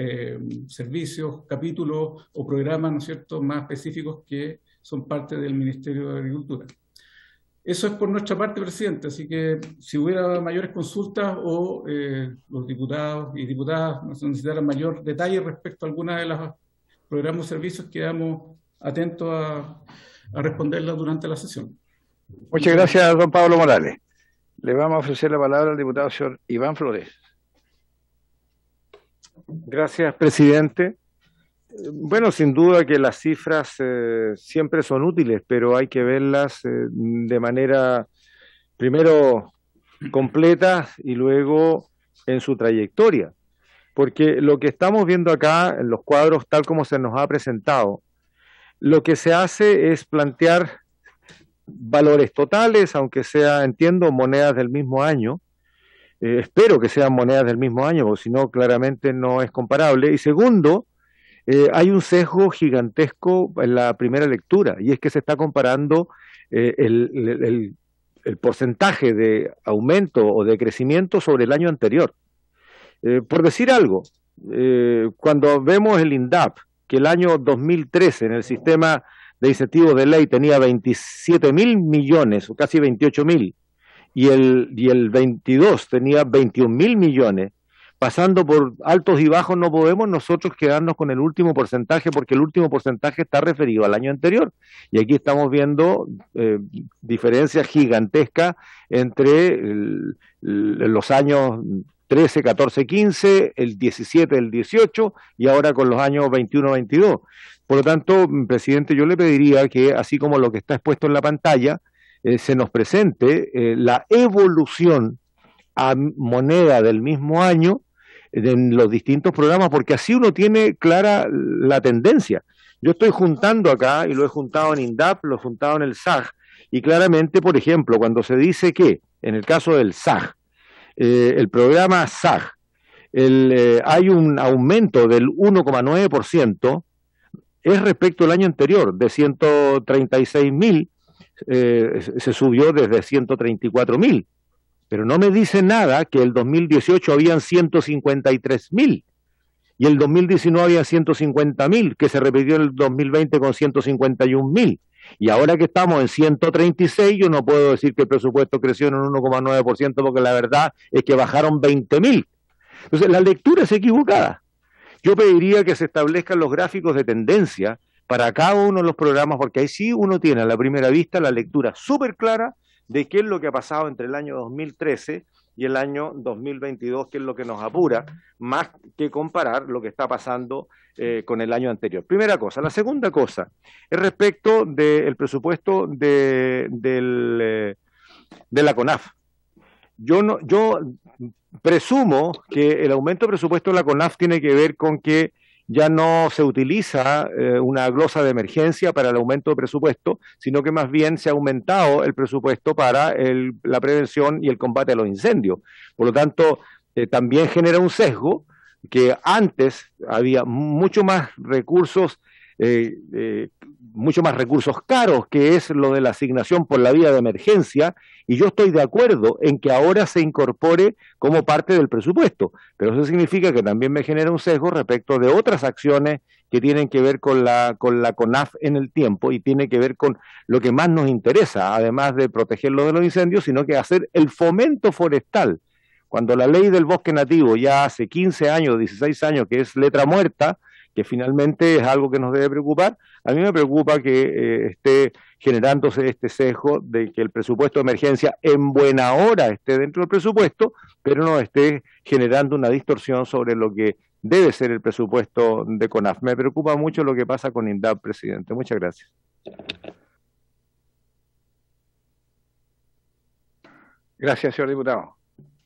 servicios, capítulos o programas, ¿no es cierto?, más específicos que son parte del Ministerio de Agricultura. Eso es por nuestra parte, presidente, así que si hubiera mayores consultas o los diputados y diputadas necesitaran mayor detalle respecto a alguna de las programas o servicios, quedamos atentos a responderlas durante la sesión. Muchas gracias, don Pablo Morales. Le vamos a ofrecer la palabra al diputado señor Iván Flores. Gracias, presidente. Bueno, sin duda que las cifras siempre son útiles, pero hay que verlas de manera, primero, completa y luego en su trayectoria. Porque lo que estamos viendo acá en los cuadros, tal como se nos ha presentado, lo que se hace es plantear valores totales, aunque sea, entiendo, monedas del mismo año. Espero que sean monedas del mismo año, porque si no, claramente no es comparable. Y segundo, hay un sesgo gigantesco en la primera lectura, y es que se está comparando el porcentaje de aumento o de crecimiento sobre el año anterior. Por decir algo, cuando vemos el INDAP, que el año 2013 en el sistema de incentivos de ley tenía 27.000 millones, o casi 28.000, y el 22 tenía 21.000 millones, pasando por altos y bajos, no podemos nosotros quedarnos con el último porcentaje, porque el último porcentaje está referido al año anterior. Y aquí estamos viendo diferencias gigantescas entre los años 13, 14, 15, el 17, el 18 y ahora con los años 21, 22. Por lo tanto, presidente, yo le pediría que, así como lo que está expuesto en la pantalla, se nos presente la evolución a moneda del mismo año en los distintos programas, porque así uno tiene clara la tendencia. Yo estoy juntando acá, y lo he juntado en INDAP, lo he juntado en el SAG, y claramente, por ejemplo, cuando se dice que, en el caso del SAG, el programa SAG, hay un aumento del 1,9%, es respecto al año anterior, de 136.000, se subió desde 134.000. Pero no me dice nada que el 2018 habían 153.000 y el 2019 había 150.000, que se repitió en el 2020 con 151.000. Y ahora que estamos en 136, yo no puedo decir que el presupuesto creció en un 1,9%, porque la verdad es que bajaron 20.000. Entonces, la lectura es equivocada. Yo pediría que se establezcan los gráficos de tendencia para cada uno de los programas, porque ahí sí uno tiene a la primera vista la lectura súper clara de qué es lo que ha pasado entre el año 2013 y el año 2022, que es lo que nos apura, más que comparar lo que está pasando con el año anterior. Primera cosa. La segunda cosa es respecto del presupuesto de la CONAF. Yo presumo que el aumento de presupuesto de la CONAF tiene que ver con que ya no se utiliza una glosa de emergencia para el aumento de presupuesto, sino que más bien se ha aumentado el presupuesto para la prevención y el combate a los incendios. Por lo tanto, también genera un sesgo, que antes había mucho más recursos caros, que es lo de la asignación por la vía de emergencia, y yo estoy de acuerdo en que ahora se incorpore como parte del presupuesto, pero eso significa que también me genera un sesgo respecto de otras acciones que tienen que ver con la CONAF en el tiempo, y tiene que ver con lo que más nos interesa, además de protegerlo de los incendios, sino que hacer el fomento forestal. Cuando la ley del bosque nativo ya hace 15 años, 16 años, que es letra muerta, que finalmente es algo que nos debe preocupar, a mí me preocupa que esté generándose este sesgo de que el presupuesto de emergencia en buena hora esté dentro del presupuesto, pero no esté generando una distorsión sobre lo que debe ser el presupuesto de CONAF. Me preocupa mucho lo que pasa con INDAP, presidente. Muchas gracias. Gracias, señor diputado.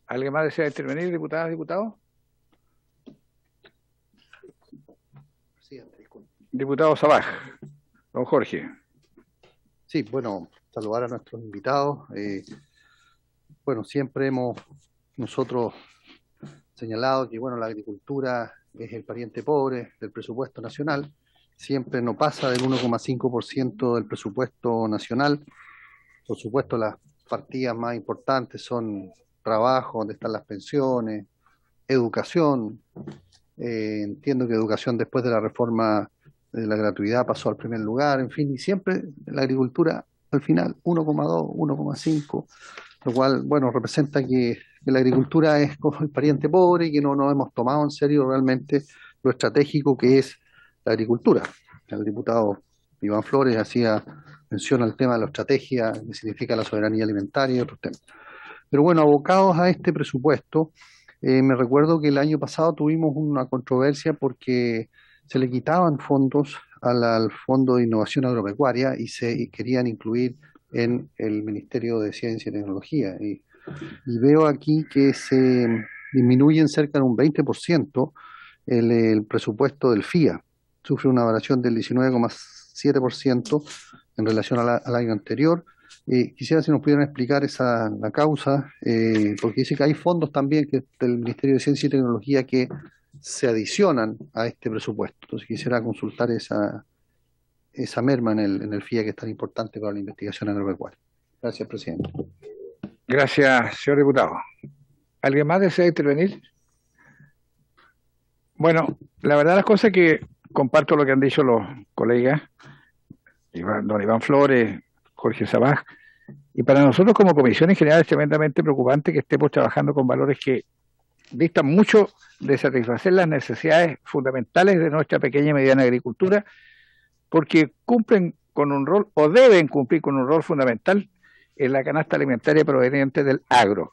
¿Alguien más desea intervenir, diputadas, diputados? Diputado Sabaj, don Jorge. Sí, bueno, saludar a nuestros invitados. Bueno, siempre nosotros señalado que, bueno, la agricultura es el pariente pobre del presupuesto nacional, siempre no pasa del 1,5% del presupuesto nacional. Por supuesto, las partidas más importantes son trabajo, donde están las pensiones, educación. Entiendo que educación después de la reforma de la gratuidad pasó al primer lugar, en fin, y siempre la agricultura al final 1,2, 1,5, lo cual, bueno, representa que la agricultura es como el pariente pobre y que no nos hemos tomado en serio realmente lo estratégico que es la agricultura. El diputado Iván Flores hacía mención al tema de la estrategia, que significa la soberanía alimentaria y otros temas. Pero bueno, abocados a este presupuesto, me recuerdo que el año pasado tuvimos una controversia porque se le quitaban fondos al Fondo de Innovación Agropecuaria y se querían incluir en el Ministerio de Ciencia y Tecnología. Y veo aquí que se disminuye en cerca de un 20% el presupuesto del FIA. Sufre una variación del 19,7% en relación al año anterior. Quisiera si nos pudieran explicar la causa, porque dice que hay fondos también del Ministerio de Ciencia y Tecnología que se adicionan a este presupuesto. Entonces quisiera consultar esa merma en el FIA que es tan importante para la investigación agropecuaria. Gracias, presidente. Gracias, señor diputado. ¿Alguien más desea intervenir? Bueno, la verdad las cosas es que comparto lo que han dicho los colegas, don Iván Flores, Jorge Sabaj, y para nosotros como comisión en general es tremendamente preocupante que estemos trabajando con valores que distan mucho de satisfacer las necesidades fundamentales de nuestra pequeña y mediana agricultura, porque cumplen con un rol, o deben cumplir con un rol fundamental en la canasta alimentaria proveniente del agro.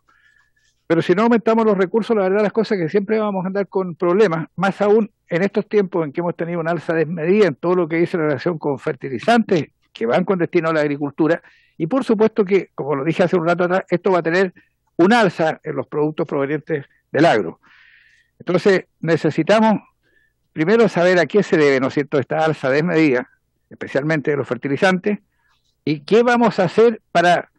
Pero si no aumentamos los recursos, la verdad las cosas es que siempre vamos a andar con problemas, más aún en estos tiempos en que hemos tenido una alza desmedida en todo lo que dice la relación con fertilizantes que van con destino a la agricultura, y por supuesto que, como lo dije hace un rato atrás, esto va a tener un alza en los productos provenientes del agro. Entonces necesitamos primero saber a qué se debe, ¿no es cierto?, esta alza desmedida, especialmente de los fertilizantes, y qué vamos a hacer para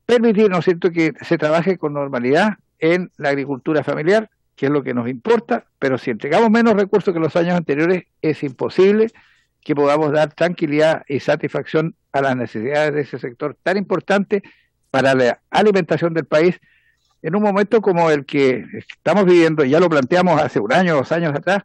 permitir, ¿no es cierto?, que se trabaje con normalidad en la agricultura familiar, que es lo que nos importa, pero si entregamos menos recursos que los años anteriores, es imposible que podamos dar tranquilidad y satisfacción a las necesidades de ese sector tan importante para la alimentación del país en un momento como el que estamos viviendo, y ya lo planteamos hace un año, 2 años atrás,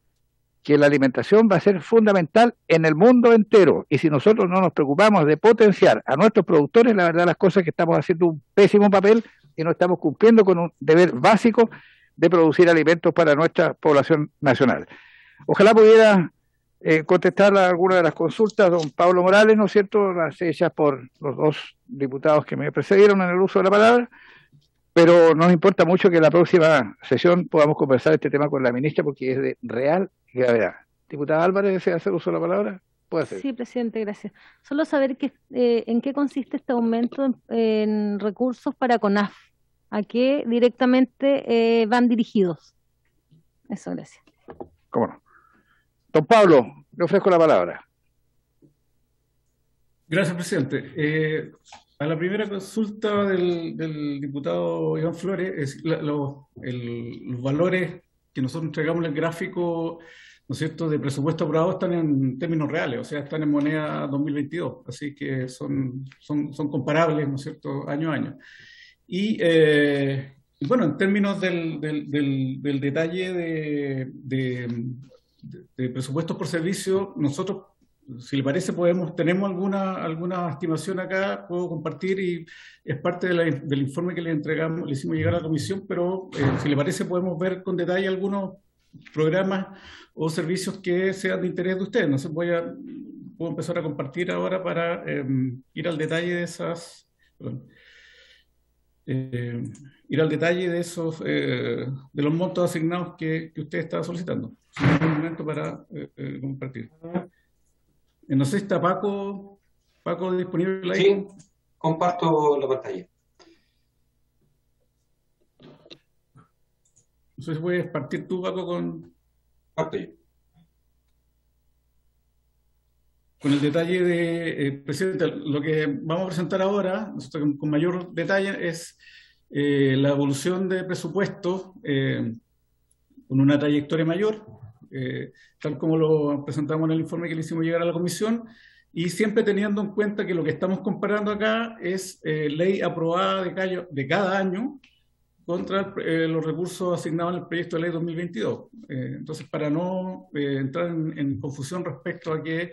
que la alimentación va a ser fundamental en el mundo entero, y si nosotros no nos preocupamos de potenciar a nuestros productores, la verdad las cosas es que estamos haciendo un pésimo papel y no estamos cumpliendo con un deber básico de producir alimentos para nuestra población nacional. Ojalá pudiera contestar a alguna de las consultas, don Pablo Morales, ¿no es cierto?, las hechas por los 2 diputados que me precedieron en el uso de la palabra, pero nos importa mucho que en la próxima sesión podamos conversar este tema con la ministra porque es de real gravedad. Diputada Álvarez, ¿desea hacer uso de la palabra? Puede hacer. Sí, presidente, gracias. Solo saber en qué consiste este aumento en recursos para CONAF. ¿A qué directamente van dirigidos? Eso, gracias. ¿Cómo no? Don Pablo, le ofrezco la palabra. Gracias, presidente. A la primera consulta del diputado Iván Flores, los valores que nosotros entregamos en el gráfico, ¿no es cierto?, de presupuesto aprobado están en términos reales, o sea, están en moneda 2022, así que son comparables, ¿no es cierto?, año a año. Y bueno, en términos del detalle de presupuestos por servicio, nosotros, si le parece, tenemos alguna estimación acá, puedo compartir, y es parte del informe que le hicimos llegar a la comisión, pero si le parece podemos ver con detalle algunos programas o servicios que sean de interés de ustedes. No sé, puedo empezar a compartir ahora para ir al detalle de esas, ir al detalle de esos, de los montos asignados que usted estaba solicitando. Es un momento para compartir. No sé si está Paco disponible ahí. Sí, comparto la pantalla. No sé si puedes partir tú, Paco, con el detalle de, presidente, lo que vamos a presentar ahora, con mayor detalle, es la evolución de presupuesto una trayectoria mayor, tal como lo presentamos en el informe que le hicimos llegar a la comisión, y siempre teniendo en cuenta que lo que estamos comparando acá es ley aprobada de cada año contra los recursos asignados en el proyecto de ley 2022. Entonces, para no entrar en confusión respecto a que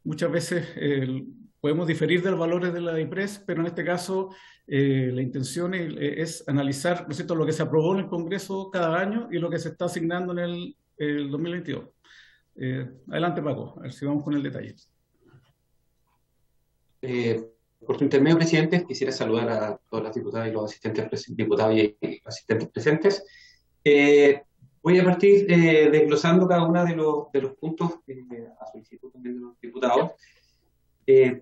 muchas veces podemos diferir de los valores de la DIPRES, pero en este caso la intención es analizar, ¿no es cierto?, lo que se aprobó en el Congreso cada año y lo que se está asignando en el 2022. Adelante, Paco, a ver si vamos con el detalle. Por tu intermedio, presidente, quisiera saludar a todas las diputadas y los asistentes diputados y asistentes presentes. Voy a partir desglosando cada uno de los puntos a solicitud también de los diputados.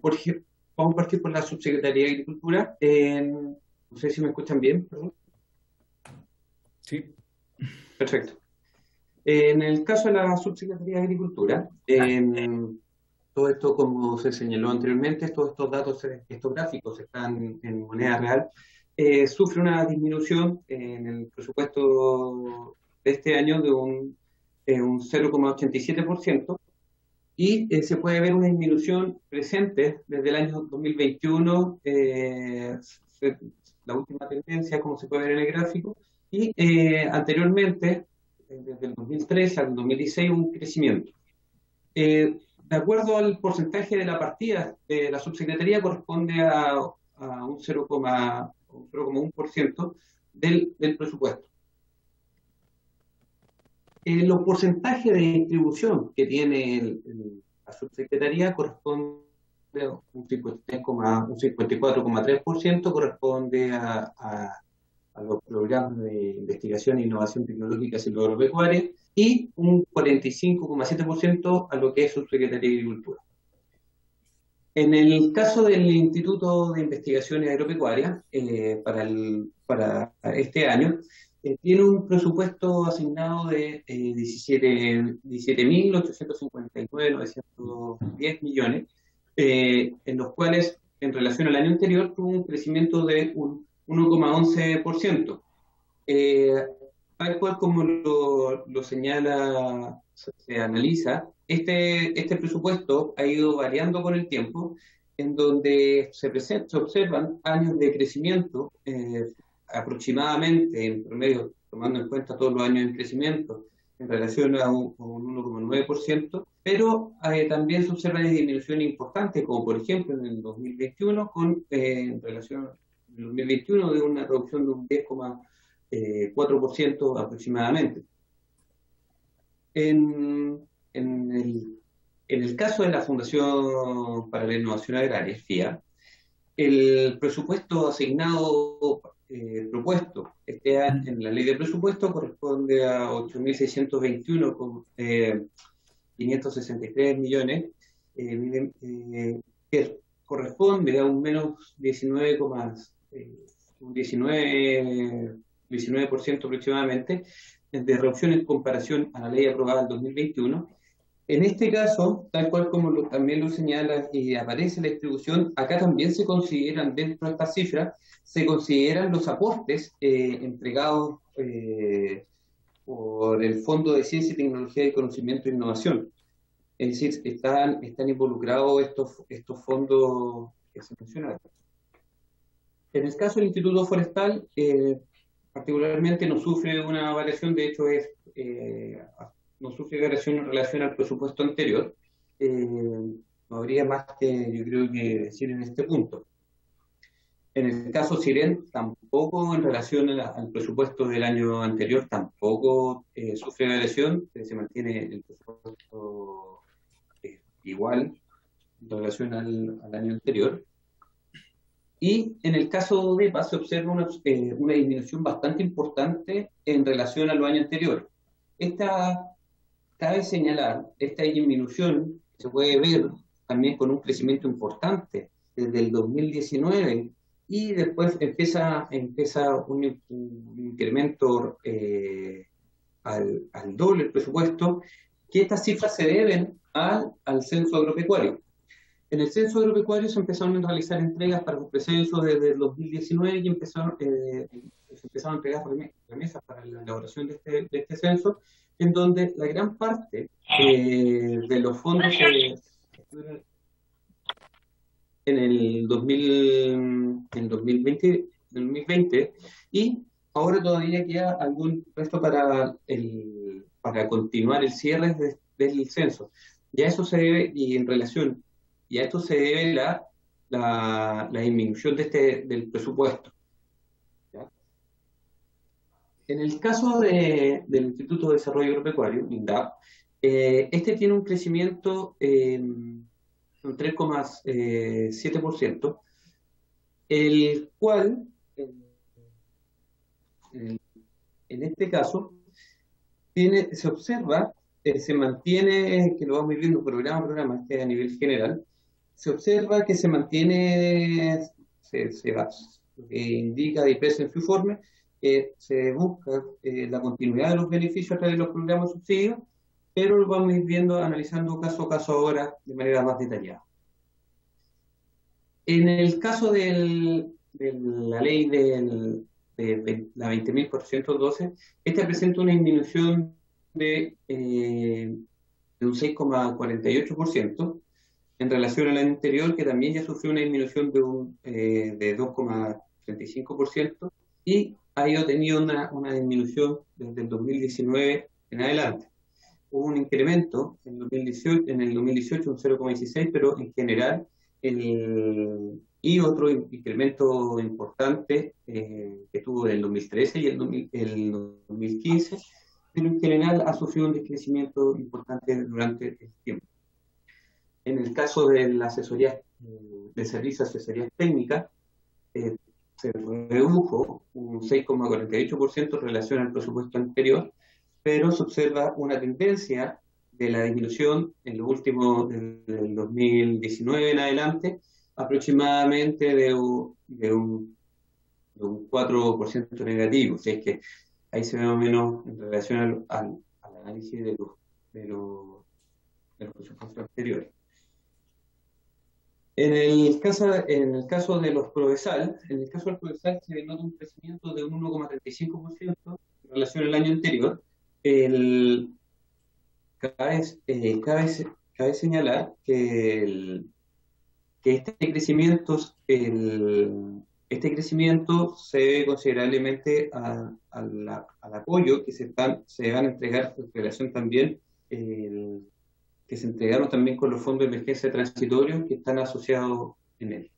Por ejemplo, vamos a partir por la Subsecretaría de Agricultura. No sé si me escuchan bien, perdón. Sí. Perfecto. En el caso de la Subsecretaría de Agricultura, todo esto, como se señaló anteriormente, todos estos datos, estos gráficos están en moneda real, sufre una disminución en el presupuesto de este año de un 0,87%, y se puede ver una disminución presente desde el año 2021, la última tendencia, como se puede ver en el gráfico, y anteriormente, desde el 2003 al 2016, un crecimiento. De acuerdo al porcentaje de la partida de la subsecretaría, corresponde a un 0,1% del presupuesto. Los porcentajes de distribución que tiene la subsecretaría corresponde a un 54,3%, corresponde a los programas de investigación e innovación tecnológica silvoagropecuaria, y un 45,7% a lo que es Subsecretaría de Agricultura. En el caso del Instituto de Investigaciones Agropecuarias, para este año, tiene un presupuesto asignado de 17.859.910 millones, en los cuales, en relación al año anterior, tuvo un crecimiento de un 1,11%. Tal cual como lo señala, se analiza, este presupuesto ha ido variando con el tiempo, en donde se observan años de crecimiento, aproximadamente, en promedio, tomando en cuenta todos los años de crecimiento, en relación a un 1,9%, pero también se observan disminuciones importantes, como por ejemplo en el 2021, en relación al 2021, de una reducción de un 10,4% aproximadamente. En el caso de la Fundación para la Innovación Agraria, FIA, el presupuesto asignado propuesto este año en la ley de presupuesto corresponde a 8.621.563 millones, que corresponde a un menos 19% aproximadamente de reducción en comparación a la ley aprobada en 2021. En este caso, tal cual como también lo señala y aparece en la distribución, acá también se consideran, dentro de estas cifras, se consideran los aportes entregados por el Fondo de Ciencia y Tecnología y Conocimiento e Innovación. Es decir, están involucrados estos fondos que se mencionaron. En el caso del Instituto Forestal, particularmente no sufre una variación, de hecho no sufre variación en relación al presupuesto anterior. No habría más que, yo creo, que decir en este punto. En el caso Siren, tampoco, en relación al presupuesto del año anterior, tampoco sufre variación, se mantiene el presupuesto igual en relación al año anterior. Y en el caso de EPA se observa una disminución bastante importante en relación a los años anteriores. Cabe señalar, esta disminución se puede ver también con un crecimiento importante desde el 2019, y después empieza un incremento al doble el presupuesto, que estas cifras se deben al censo agropecuario. En el censo agropecuario se empezaron a realizar entregas para los precensos desde el 2019 y se empezaron a entregar remesas para la elaboración de este censo, en donde la gran parte de los fondos en el 2020 y ahora todavía queda algún resto para continuar el cierre del censo. Ya eso se debe, y en relación, y a esto se debe la disminución del presupuesto. ¿Ya? En el caso del Instituto de Desarrollo Agropecuario, INDAP, este tiene un crecimiento un 3,7%, el cual, en este caso, se observa, se mantiene, que lo vamos a ir viendo programa a programa, este a nivel general, se observa que se mantiene, lo que indica de IPS en su informe, que se busca la continuidad de los beneficios a través de los programas subsidios, pero lo vamos a ir viendo, analizando caso a caso ahora de manera más detallada. En el caso de la ley de la 20.412, esta presenta una disminución de un 6,48% en relación al año anterior, que también ya sufrió una disminución de 2,35%, y ha ido teniendo una disminución desde el 2019 en adelante. Hubo un incremento en el 2018 un 0,16, pero en general, y otro incremento importante que tuvo en el 2013 y el 2015, pero en general ha sufrido un decrecimiento importante durante el tiempo. En el caso de la asesoría de servicios, asesorías técnicas, se redujo un 6,48% en relación al presupuesto anterior, pero se observa una tendencia de la disminución en lo último del 2019 en adelante, aproximadamente de un 4% negativo. O sea, es que ahí se ve más o menos en relación al análisis de los presupuestos anteriores. En el caso de los Prodesal, se denota un crecimiento de un 1,35% en relación al año anterior. Cabe señalar que este crecimiento se debe considerablemente al apoyo que se van a entregar en relación también que se entregaron también con los fondos de emergencia transitorios que están asociados en él.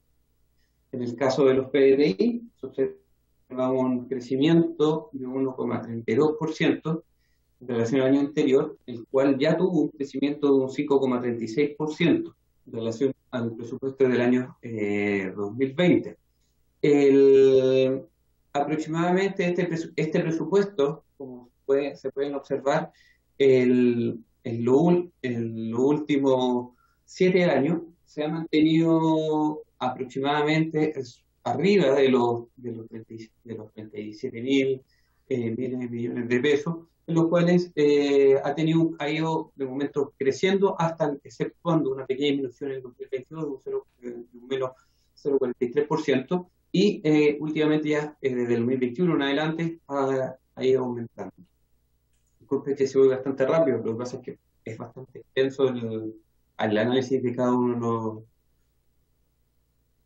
En el caso de los PDI, se observa un crecimiento de 1,32% en relación al año anterior, el cual ya tuvo un crecimiento de un 5,36% en relación al presupuesto del año 2020. Aproximadamente este presupuesto, como se pueden observar, en los últimos 7 años se ha mantenido aproximadamente arriba de los 37.000 millones de pesos, en los cuales ha ido de momento creciendo hasta, exceptuando una pequeña disminución en el 2022 de un menos 0,43%, y últimamente ya desde el 2021 en adelante ha ido aumentando. Disculpe que se ve bastante rápido, lo que pasa es que es bastante extenso el análisis de cada uno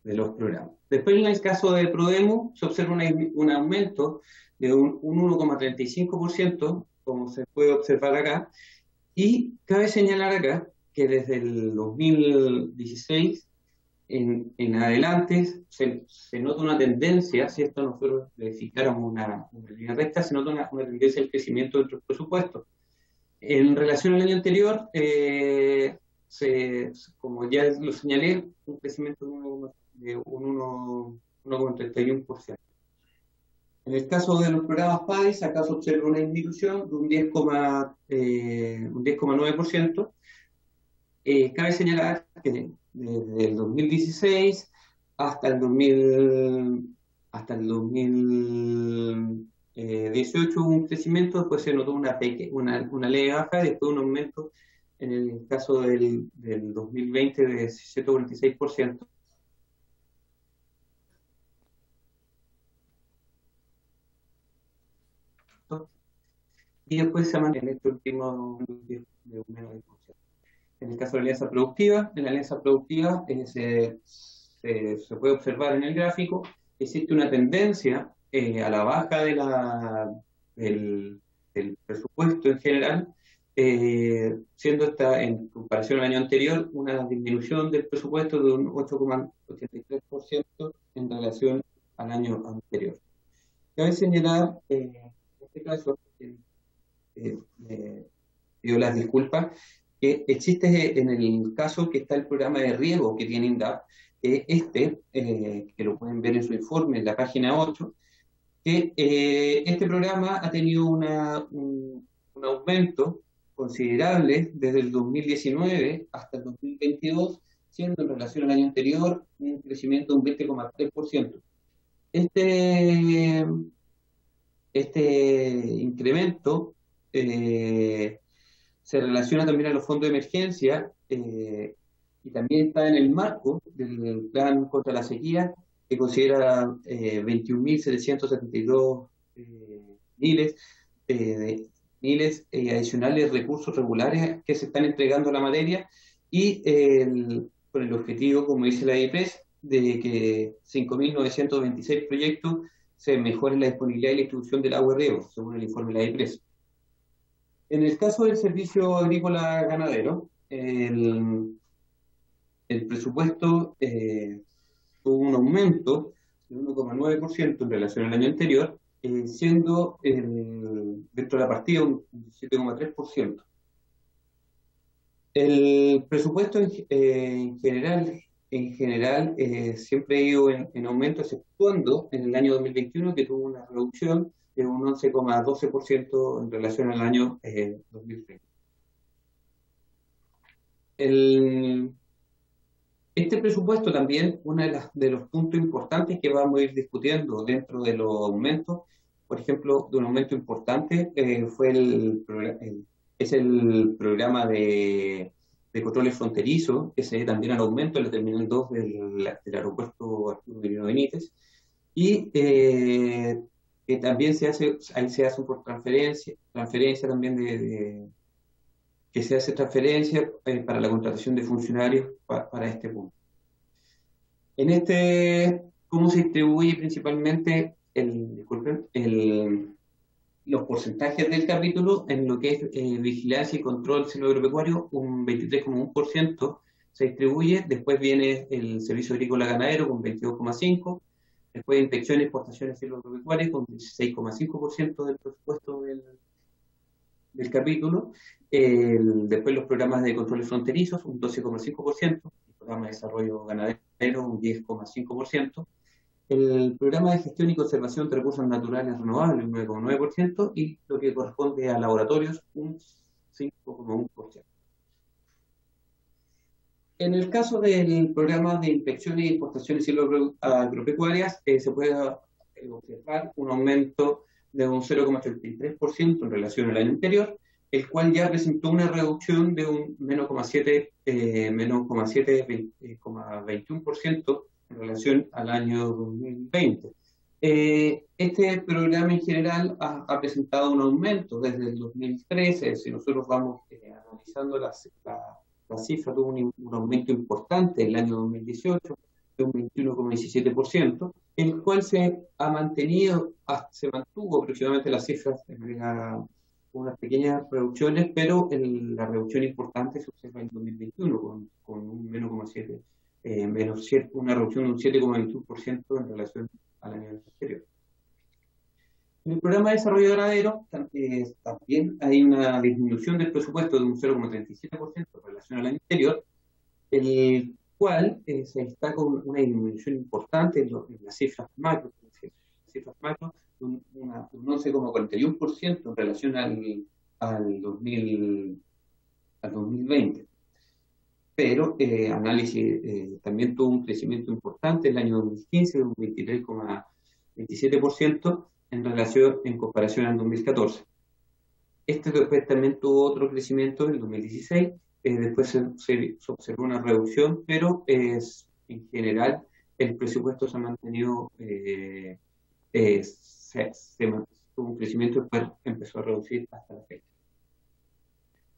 de los programas. Después, en el caso de Prodemo, se observa un aumento de un 1,35%, como se puede observar acá, y cabe señalar acá que desde el 2016 en adelante se nota una tendencia, si esto nosotros verificáramos una línea recta, se nota una tendencia al crecimiento de los presupuestos. En relación al año anterior, como ya lo señalé, un crecimiento de un 1,31%. En el caso de los programas PADIS, acá se observa una disminución de un 10,9%. Cabe señalar que desde el 2016 hasta el 2018 hubo un crecimiento, después se notó una leve baja, después un aumento en el caso del 2020 de 146%. Y después se mantiene en este último de un menos 10%. En el caso de la alianza productiva, se puede observar en el gráfico, existe una tendencia a la baja del presupuesto en general, siendo esta, en comparación al año anterior, una disminución del presupuesto de un 8,83% en relación al año anterior. Cabe señalar, en este caso, pido las disculpas, que existe en el caso que está el programa de riego que tiene INDAP, que lo pueden ver en su informe en la página 8, que este programa ha tenido un aumento considerable desde el 2019 hasta el 2022, siendo en relación al año anterior un crecimiento de un 20,3%. Este incremento se relaciona también a los fondos de emergencia y también está en el marco del plan contra la sequía, que considera 21.772 miles adicionales de recursos regulares que se están entregando a la materia, y con el objetivo, como dice la IPRES, de que 5.926 proyectos se mejore la disponibilidad y la distribución del agua y riego, según el informe de la IPRES. En el caso del servicio agrícola ganadero, el presupuesto tuvo un aumento de 1,9% en relación al año anterior, siendo dentro de la partida un 17,3%. El presupuesto en general siempre ha ido en aumento, exceptuando en el año 2021, que tuvo una reducción de un 11,12% en relación al año 2020. Este presupuesto también, uno de los puntos importantes que vamos a ir discutiendo dentro de los aumentos, por ejemplo, de un aumento importante, es el programa de controles fronterizos, que se debe también al aumento en la Terminal 2 del aeropuerto Arturo Merino Benítez, y que también ahí se hace por transferencia también que se hace transferencia para la contratación de funcionarios para este punto. ¿Cómo se distribuye principalmente los porcentajes del capítulo? En lo que es vigilancia y control silvoagropecuario, un 23,1% se distribuye. Después viene el servicio agrícola ganadero con 22,5%. Después inspecciones y exportaciones silvoagropecuarias con 16,5% del presupuesto del capítulo. Después los programas de controles fronterizos, un 12,5%. El programa de desarrollo ganadero, un 10,5%. El programa de gestión y conservación de recursos naturales renovables, un 9,9%. Y lo que corresponde a laboratorios, un 5,1%. En el caso del programa de inspecciones y exportaciones silvoagropecuarias, se puede observar un aumento de un 0,33% en relación al año anterior, el cual ya presentó una reducción de un menos 0,21% en relación al año 2020. Este programa en general ha presentado un aumento desde el 2013. Si nosotros vamos analizando la cifra, tuvo un aumento importante en el año 2018 de un 21,17%, el cual se mantuvo aproximadamente las cifras unas pequeñas reducciones, pero la reducción importante se observa en 2021 con un menos 0,7, una reducción de un 7,21% en relación al año anterior. En el programa de desarrollo ganadero también hay una disminución del presupuesto de un 0,37% en relación al año anterior, el cual se está con una disminución importante en las cifras macro, un 11,41% en relación al 2020. Pero análisis también tuvo un crecimiento importante en el año 2015 de un 23,27% en comparación al 2014. Después también tuvo otro crecimiento en el 2016 después se observó una reducción, pero en general el presupuesto se ha mantenido, tuvo un crecimiento y después empezó a reducir hasta la fecha.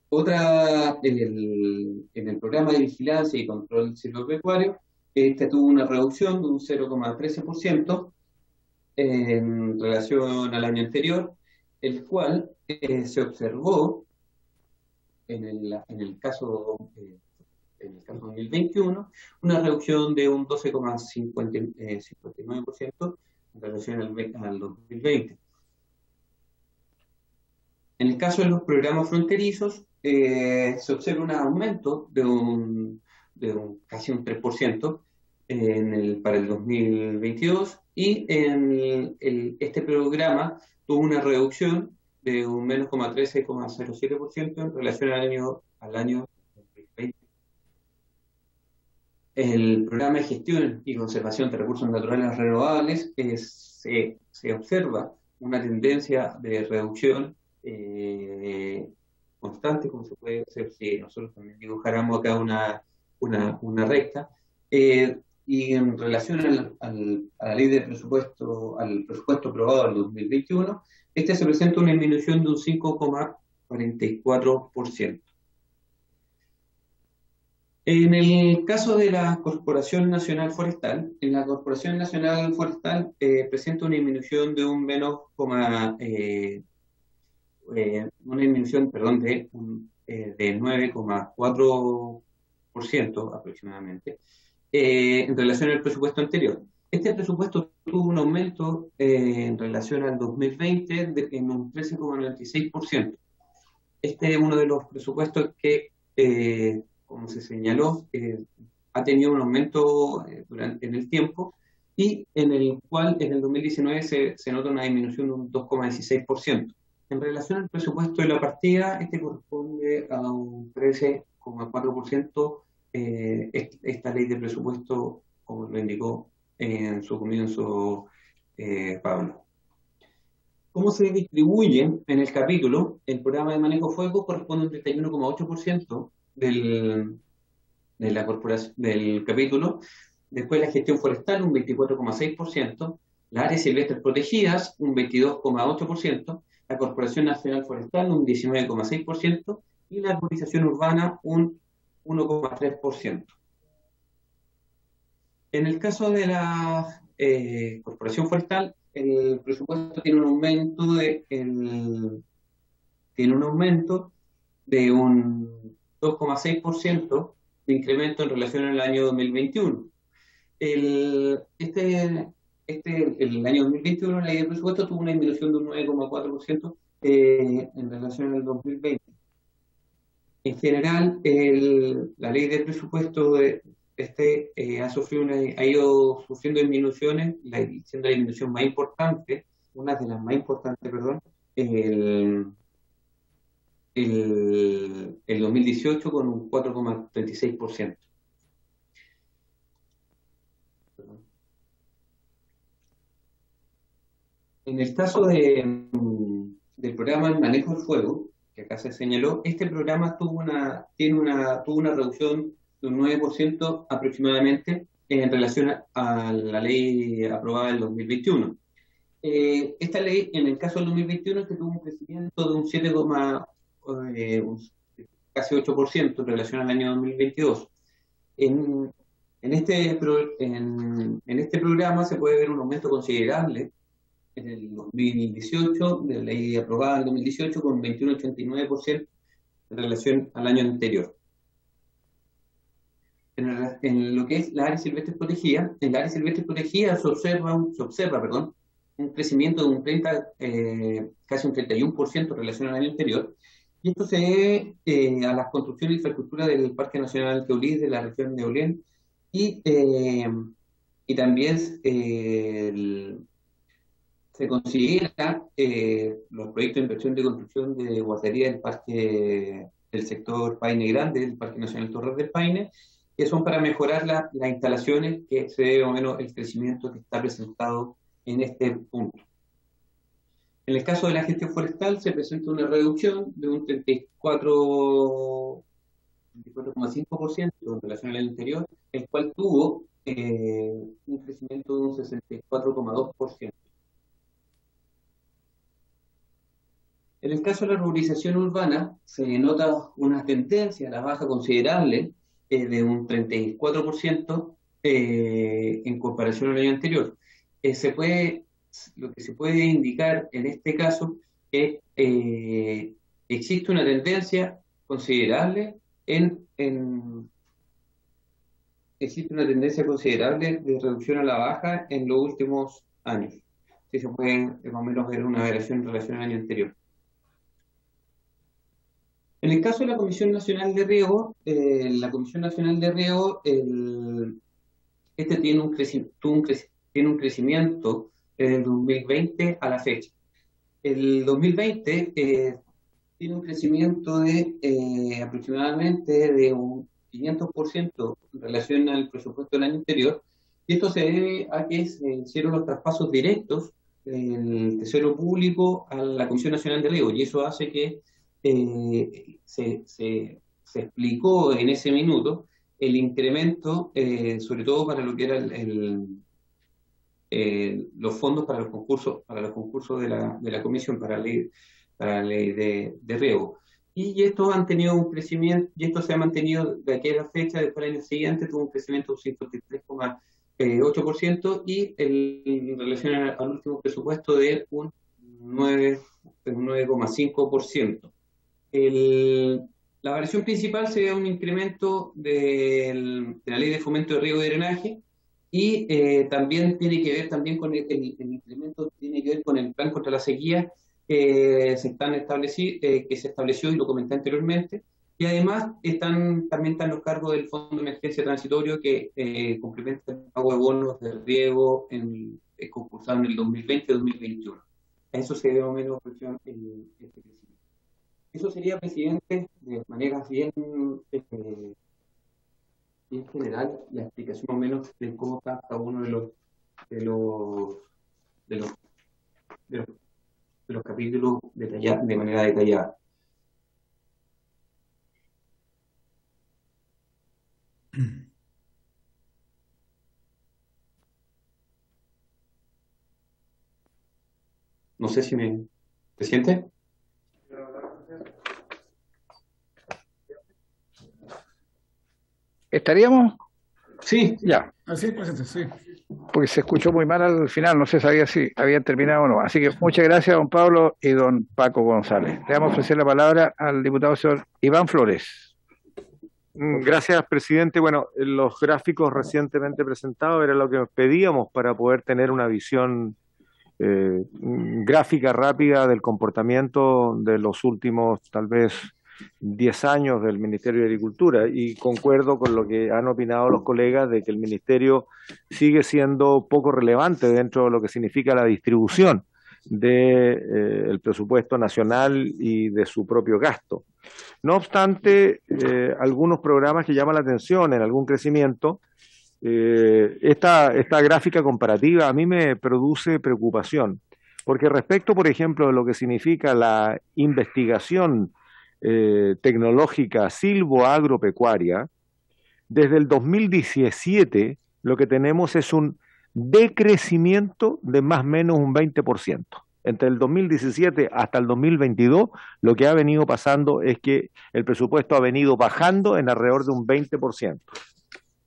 Otra, en el programa de vigilancia y control del ciclo pecuario, tuvo una reducción de un 0,13% en relación al año anterior, el cual se observó en el caso 2021 una reducción de un 12,59% en relación al 2020. En el caso de los programas fronterizos, se observa un aumento de casi un 3% para el 2022, y este programa tuvo una reducción de un menos 13,07% en relación al año 2020. El programa de gestión y conservación de recursos naturales renovables se observa una tendencia de reducción constante, como se puede hacer si nosotros también dibujáramos acá una recta, y en relación a la ley de presupuesto, al presupuesto aprobado del 2021, se presenta una disminución de un 5,44%. En el caso de la Corporación Nacional Forestal, presenta una disminución de un menos, de 9,4% aproximadamente, en relación al presupuesto anterior. Este presupuesto tuvo un aumento en relación al 2020 en un 13,96%. Este es uno de los presupuestos que, como se señaló, ha tenido un aumento en el tiempo, y en el cual en el 2019 se nota una disminución de un 2,16%. En relación al presupuesto de la partida, corresponde a un 13,4%, esta ley de presupuesto, como lo indicó en su comienzo Pablo. ¿Cómo se distribuye en el capítulo? El programa de manejo fuego corresponde a un 31,8% del capítulo. Después la gestión forestal, un 24,6%. Las áreas silvestres protegidas, un 22,8%. La Corporación Nacional Forestal, un 19,6%. Y la arborización urbana, un 1,3%. En el caso de la Corporación Forestal, el presupuesto tiene un aumento de un 2,6% de incremento en relación al año 2021. El año 2021 la ley de presupuesto tuvo una disminución de un 9,4% en relación al 2020. En general, la ley de presupuesto ha ido sufriendo disminuciones, siendo la disminución más importante, una de las más importantes, perdón, el 2018 con un 4,36%. En el caso del programa de manejo del fuego, que acá se señaló, este programa tuvo una reducción de un 9% aproximadamente en relación a la ley aprobada en 2021. Esta ley, en el caso del 2021, tuvo un crecimiento de un casi 8% en relación al año 2022. En este programa se puede ver un aumento considerable en el 2018, de la ley aprobada en el 2018, con 21,89% en relación al año anterior. En lo que es la área silvestre protegida, en la área silvestre protegida se observa un crecimiento de un casi un 31% en relación al año anterior, y esto se debe a las construcciones de infraestructura del Parque Nacional Teulí, de la región de Olén, y también se considera los proyectos de inversión de construcción de guardería del sector Paine Grande, del Parque Nacional Torres del Paine, que son para mejorar las instalaciones, que se debe o menos el crecimiento que está presentado en este punto. En el caso de la gestión forestal se presenta una reducción de un 34 24,5% en relación al año anterior, el cual tuvo un crecimiento de un 64,2%. En el caso de la ruralización urbana, se nota una tendencia a la baja considerable de un 34% en comparación al año anterior. Lo que se puede indicar en este caso es que existe una tendencia considerable existe una tendencia considerable de reducción a la baja en los últimos años. Sí, se puede más o menos ver una variación en relación al año anterior. En el caso de la Comisión Nacional de Riego, tiene un crecimiento del 2020 a la fecha. El 2020 tiene un crecimiento de aproximadamente de un 500% en relación al presupuesto del año anterior, y esto se debe a que se hicieron los traspasos directos del Tesoro Público a la Comisión Nacional de Riego, y eso hace que se explicó en ese minuto el incremento, sobre todo para lo que era los fondos para los concursos de la Comisión para la ley de riego. Y estos han tenido un crecimiento, y esto se ha mantenido de aquella fecha, después del año siguiente tuvo un crecimiento de un 53,8% y en relación al último presupuesto de un 9,5%. La variación principal sería un incremento de la ley de fomento de riego y drenaje, y también tiene que ver con el incremento, tiene que ver con el plan contra la sequía que se estableció y lo comenté anteriormente, y además también están los cargos del Fondo de Emergencia Transitorio que complementa el pago de bonos de riego concursado en el 2020 y 2021. A eso se debe más o menos este crecimiento. Eso sería, presidente, de manera bien general, la explicación más o menos de cómo está cada uno de los capítulos de manera detallada. No sé si ¿se siente? ¿Estaríamos? Sí. Ya. Así es, presidente, sí. Porque se escuchó muy mal al final, no se sabía si habían terminado o no. Así que muchas gracias, don Pablo y don Paco González. Le vamos a ofrecer la palabra al diputado señor Iván Flores. Gracias, presidente. Bueno, los gráficos recientemente presentados era lo que pedíamos para poder tener una visión gráfica rápida del comportamiento de los últimos, tal vez, 10 años del Ministerio de Agricultura, y concuerdo con lo que han opinado los colegas de que el Ministerio sigue siendo poco relevante dentro de lo que significa la distribución del presupuesto nacional y de su propio gasto. No obstante, algunos programas que llaman la atención en algún crecimiento, esta gráfica comparativa a mí me produce preocupación, porque respecto, por ejemplo, de lo que significa la investigación tecnológica silvoagropecuaria, desde el 2017 lo que tenemos es un decrecimiento de más o menos un 20%. Entre el 2017 hasta el 2022 lo que ha venido pasando es que el presupuesto ha venido bajando en alrededor de un 20%.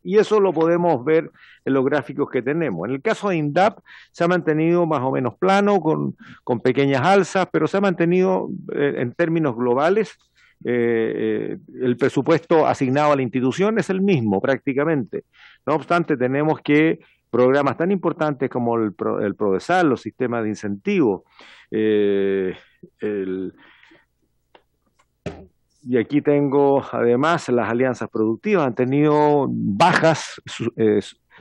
Y eso lo podemos ver en los gráficos que tenemos. En el caso de INDAP se ha mantenido más o menos plano, con pequeñas alzas, pero se ha mantenido en términos globales. El presupuesto asignado a la institución es el mismo prácticamente. No obstante, tenemos que programas tan importantes como el PRODESAL, los sistemas de incentivos, y aquí tengo además las alianzas productivas, han tenido bajas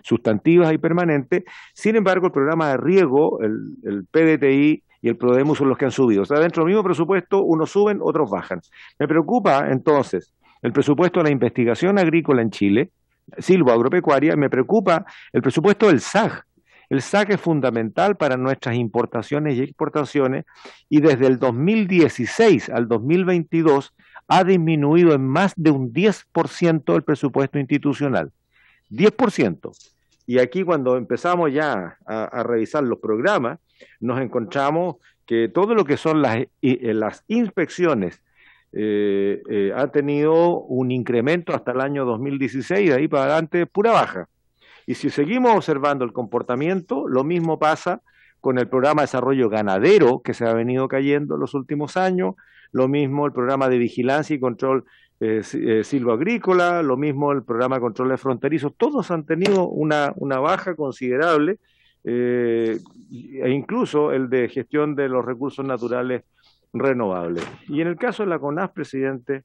sustantivas y permanentes. Sin embargo, el programa de riego, el PDTI y el PRODEMU son los que han subido. O sea, dentro del mismo presupuesto, unos suben, otros bajan. Me preocupa entonces el presupuesto de la investigación agrícola en Chile, silvoagropecuaria. Me preocupa el presupuesto del SAG. El SAG es fundamental para nuestras importaciones y exportaciones, y desde el 2016 al 2022 ha disminuido en más de un 10% el presupuesto institucional. 10%. Y aquí cuando empezamos ya a revisar los programas, nos encontramos que todo lo que son las inspecciones ha tenido un incremento hasta el año 2016, de ahí para adelante pura baja. Y si seguimos observando el comportamiento, lo mismo pasa con el programa de desarrollo ganadero que se ha venido cayendo en los últimos años, lo mismo el programa de vigilancia y control silvoagrícola, lo mismo el programa de controles fronterizos, todos han tenido una baja considerable, e incluso el de gestión de los recursos naturales renovables. Y en el caso de la CONAF, presidente,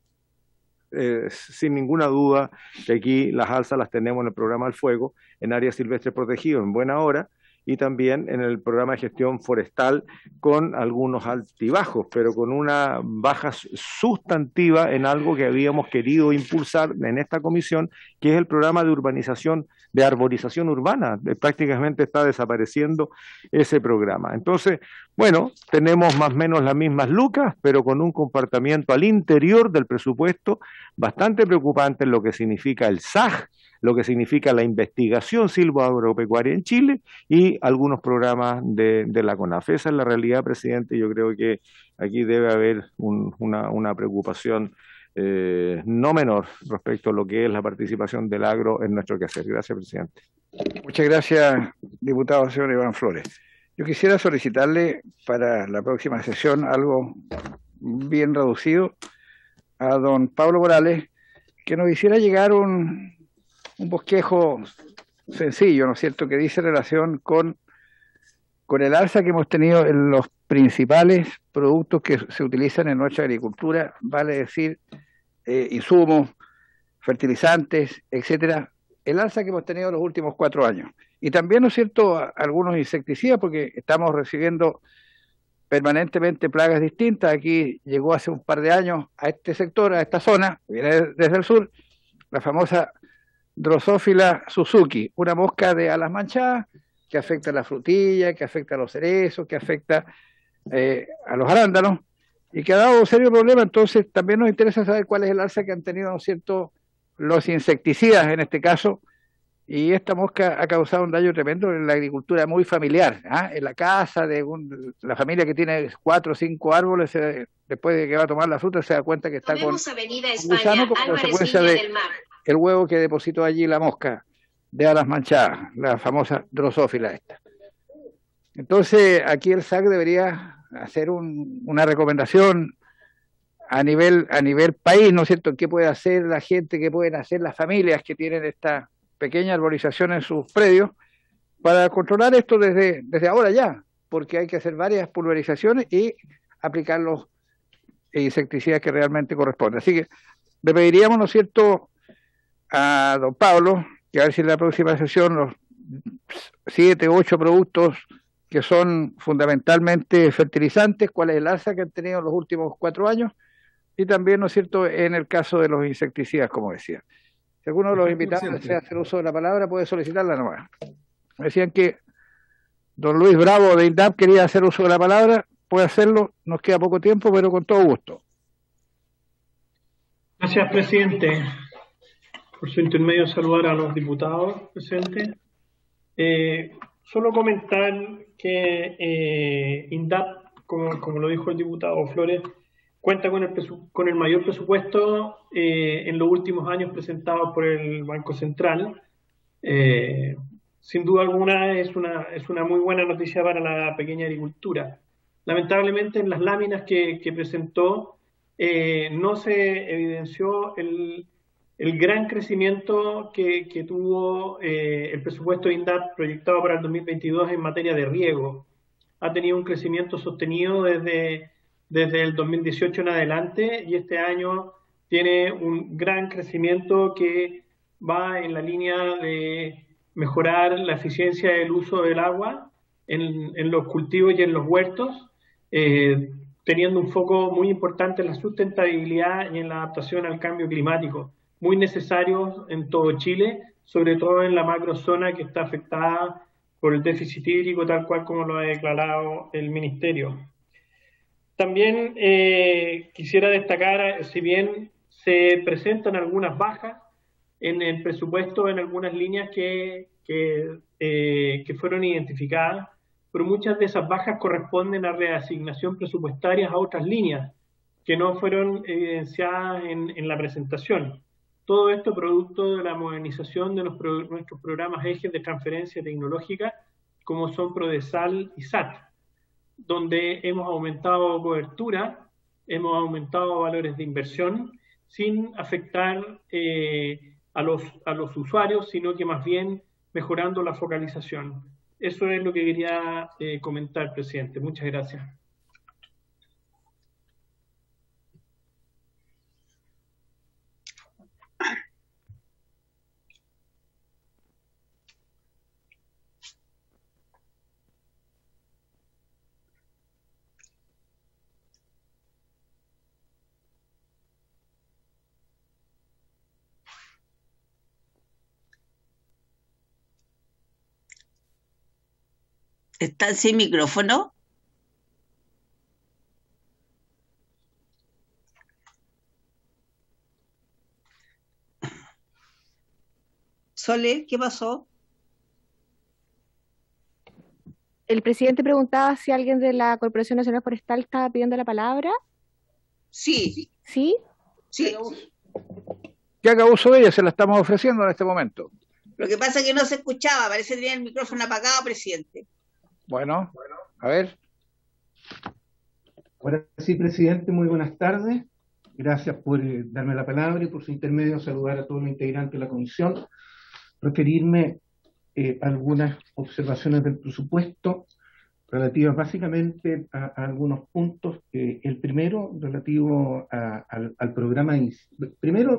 sin ninguna duda que aquí las alzas las tenemos en el programa del fuego, en áreas silvestres protegidas en buena hora, y también en el programa de gestión forestal con algunos altibajos, pero con una baja sustantiva en algo que habíamos querido impulsar en esta comisión, que es el programa de urbanización, de arborización urbana. Prácticamente está desapareciendo ese programa. Entonces, bueno, tenemos más o menos las mismas lucas, pero con un comportamiento al interior del presupuesto bastante preocupante en lo que significa el SAG, lo que significa la investigación silvoagropecuaria en Chile y algunos programas de la CONAF. Esa es la realidad, presidente, y yo creo que aquí debe haber una preocupación no menor respecto a lo que es la participación del agro en nuestro quehacer. Gracias, presidente. Muchas gracias, diputado señor Iván Flores. Yo quisiera solicitarle para la próxima sesión algo bien reducido a don Pablo Morales, que nos hiciera llegar un bosquejo sencillo, ¿no es cierto?, que dice relación con el alza que hemos tenido en los principales productos que se utilizan en nuestra agricultura, vale decir, insumos, fertilizantes, etcétera, el alza que hemos tenido en los últimos 4 años. Y también, ¿no es cierto?, algunos insecticidas, porque estamos recibiendo permanentemente plagas distintas. Aquí llegó hace un par de años a este sector, a esta zona, viene desde el sur, la famosa Drosophila Suzuki, una mosca de alas manchadas que afecta a la frutilla, que afecta a los cerezos, que afecta a los arándanos y que ha dado un serio problema. Entonces también nos interesa saber cuál es el alza que han tenido, ¿no es cierto?, los insecticidas en este caso, y esta mosca ha causado un daño tremendo en la agricultura muy familiar, en la casa de la familia que tiene 4 o 5 árboles, después de que va a tomar la fruta se da cuenta que está con un gusano como consecuencia de el huevo que depositó allí la mosca de alas manchadas, la famosa drosófila esta. Entonces aquí el SAC debería hacer una recomendación a nivel país, ¿no es cierto?, qué puede hacer la gente, qué pueden hacer las familias que tienen esta pequeña arborización en sus predios para controlar esto desde ahora ya, porque hay que hacer varias pulverizaciones y aplicar los insecticidas que realmente corresponden. Así que le pediríamos, ¿no es cierto?, a don Pablo, que a ver si en la próxima sesión los 7 u 8 productos que son fundamentalmente fertilizantes, cuál es el alza que han tenido en los últimos 4 años, y también, ¿no es cierto?, en el caso de los insecticidas, como decía. Si alguno de los invitados desea hacer uso de la palabra, puede solicitarla nomás. Me decían que don Luis Bravo de INDAP quería hacer uso de la palabra, puede hacerlo, nos queda poco tiempo, pero con todo gusto. Gracias, presidente. Por su intermedio, saludar a los diputados presentes. Solo comentar que INDAP, como lo dijo el diputado Flores, cuenta con el mayor presupuesto en los últimos años presentado por el Banco Central. Sin duda alguna es una muy buena noticia para la pequeña agricultura. Lamentablemente en las láminas que presentó no se evidenció el gran crecimiento que tuvo el presupuesto de INDAP proyectado para el 2022 en materia de riego. Ha tenido un crecimiento sostenido desde el 2018 en adelante, y este año tiene un gran crecimiento que va en la línea de mejorar la eficiencia del uso del agua en los cultivos y en los huertos, teniendo un foco muy importante en la sustentabilidad y en la adaptación al cambio climático, muy necesarios en todo Chile, sobre todo en la macrozona que está afectada por el déficit hídrico, tal cual como lo ha declarado el Ministerio. También quisiera destacar, si bien se presentan algunas bajas en el presupuesto en algunas líneas que fueron identificadas, pero muchas de esas bajas corresponden a reasignación presupuestarias a otras líneas que no fueron evidenciadas en la presentación. Todo esto producto de la modernización de nuestros programas ejes de transferencia tecnológica, como son Prodesal y SAT, donde hemos aumentado cobertura, hemos aumentado valores de inversión, sin afectar a los usuarios, sino que más bien mejorando la focalización. Eso es lo que quería comentar, presidente. Muchas gracias. ¿Están sin micrófono? Sole, ¿qué pasó? El presidente preguntaba si alguien de la Corporación Nacional Forestal estaba pidiendo la palabra. Sí. ¿Sí? Sí. Que haga uso de ella, se la estamos ofreciendo en este momento. Lo que pasa es que no se escuchaba, parece que tenía el micrófono apagado, presidente. Bueno, a ver. Ahora sí, presidente, muy buenas tardes. Gracias por darme la palabra y por su intermedio saludar a todos los integrantes de la comisión. Referirme a algunas observaciones del presupuesto relativas básicamente a algunos puntos. El primero relativo al programa,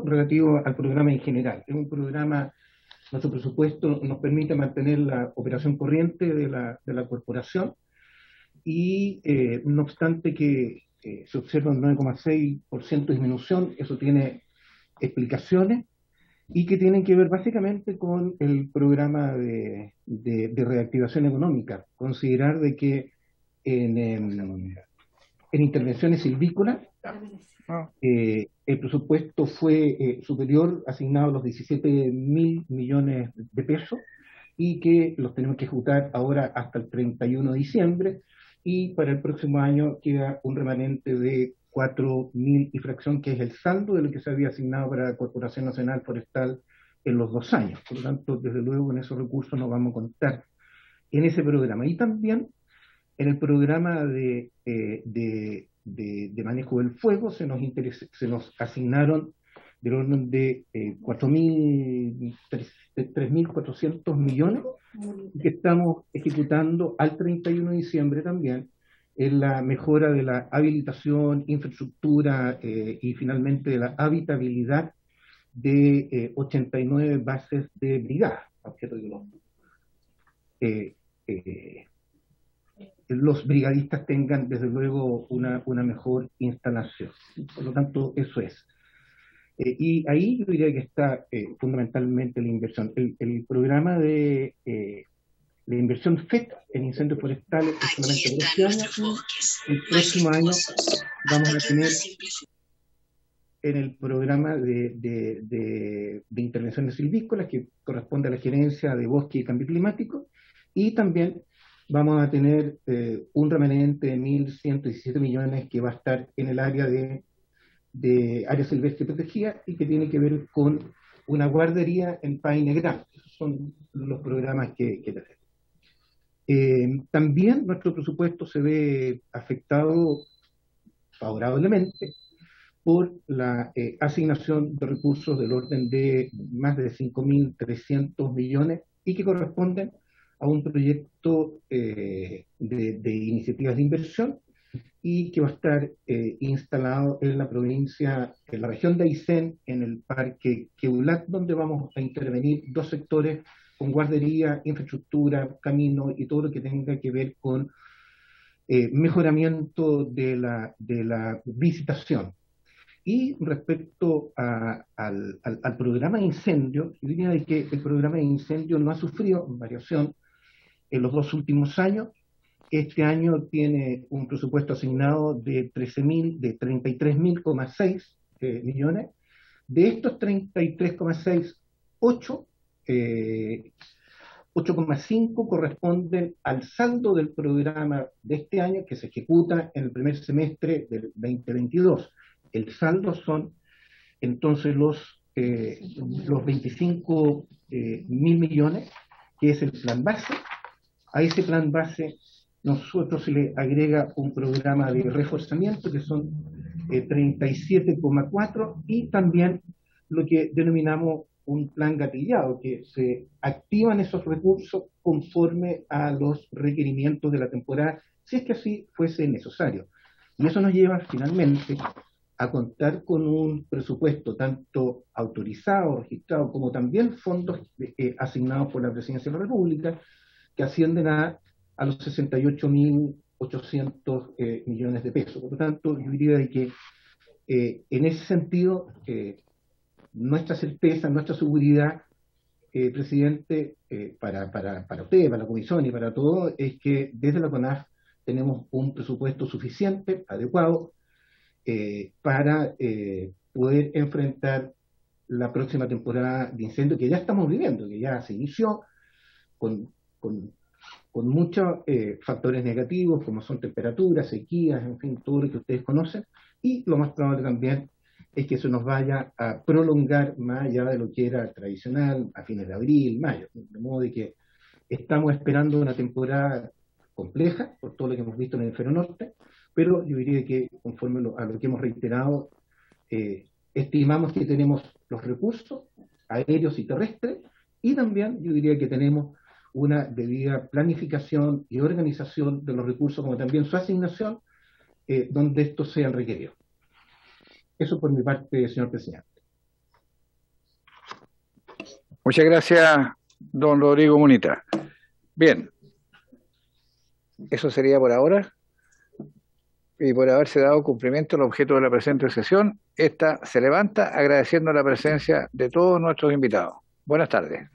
relativo al programa en general. Es un programa, nuestro presupuesto nos permite mantener la operación corriente de la corporación y no obstante que se observa un 9,6% de disminución, eso tiene explicaciones y que tienen que ver básicamente con el programa de reactivación económica. Considerar de que en intervenciones silvícolas el presupuesto fue superior, asignado a los 17.000 millones de pesos, y que los tenemos que ejecutar ahora hasta el 31 de diciembre, y para el próximo año queda un remanente de 4.000 y fracción, que es el saldo de lo que se había asignado para la Corporación Nacional Forestal en los 2 años. Por lo tanto, desde luego, con esos recursos nos vamos a contar en ese programa. Y también en el programa de manejo del fuego se nos asignaron del orden de 3.400 millones, que estamos ejecutando al 31 de diciembre también, en la mejora de la habilitación, infraestructura y finalmente de la habitabilidad de 89 bases de brigada, objeto de los brigadistas tengan desde luego una mejor instalación. Por lo tanto, eso es. Y ahí yo diría que está fundamentalmente la inversión. El programa de inversión FET en incendios forestales es solamente de este año. El próximo año vamos a tener en el programa de intervenciones silvícolas, que corresponde a la gerencia de bosque y cambio climático, y también vamos a tener un remanente de 1.117 millones que va a estar en el área de área silvestre protegida y que tiene que ver con una guardería en Paine Grande. Esos son los programas que tenemos. También nuestro presupuesto se ve afectado favorablemente por la asignación de recursos del orden de más de 5.300 millones y que corresponden a un proyecto de iniciativas de inversión y que va a estar instalado en la provincia, en la región de Aysén, en el parque Queulat, donde vamos a intervenir 2 sectores con guardería, infraestructura, camino y todo lo que tenga que ver con mejoramiento de la visitación. Y respecto al programa de incendio, yo diría que el programa de incendio no ha sufrido variación en los 2 últimos años, este año tiene un presupuesto asignado de 33.6 millones. De estos 33,6, 8,5 corresponden al saldo del programa de este año que se ejecuta en el primer semestre del 2022. El saldo son entonces los 25 mil millones, que es el plan base. A ese plan base nosotros se le agrega un programa de reforzamiento que son 37,4 y también lo que denominamos un plan gatillado, que se activan esos recursos conforme a los requerimientos de la temporada, si es que así fuese necesario. Y eso nos lleva finalmente a contar con un presupuesto tanto autorizado, registrado, como también fondos asignados por la Presidencia de la República, que ascienden a los 68.800 millones de pesos. Por lo tanto, yo diría de que en ese sentido, nuestra certeza, nuestra seguridad, presidente, para usted, para la comisión y para todo, es que desde la CONAF tenemos un presupuesto suficiente, adecuado, para poder enfrentar la próxima temporada de incendio que ya estamos viviendo, que ya se inició con muchos factores negativos, como son temperaturas, sequías, en fin, todo lo que ustedes conocen, y lo más probable también es que eso nos vaya a prolongar más allá de lo que era tradicional a fines de abril, mayo, de modo de que estamos esperando una temporada compleja por todo lo que hemos visto en el hemisferio norte, pero yo diría que conforme a lo que hemos reiterado, estimamos que tenemos los recursos aéreos y terrestres, y también yo diría que tenemos una debida planificación y organización de los recursos, como también su asignación, donde estos sean requeridos. Eso por mi parte, señor presidente. Muchas gracias, don Rodrigo Munita. Bien, eso sería por ahora. Y por haberse dado cumplimiento al objeto de la presente sesión, esta se levanta agradeciendo la presencia de todos nuestros invitados. Buenas tardes.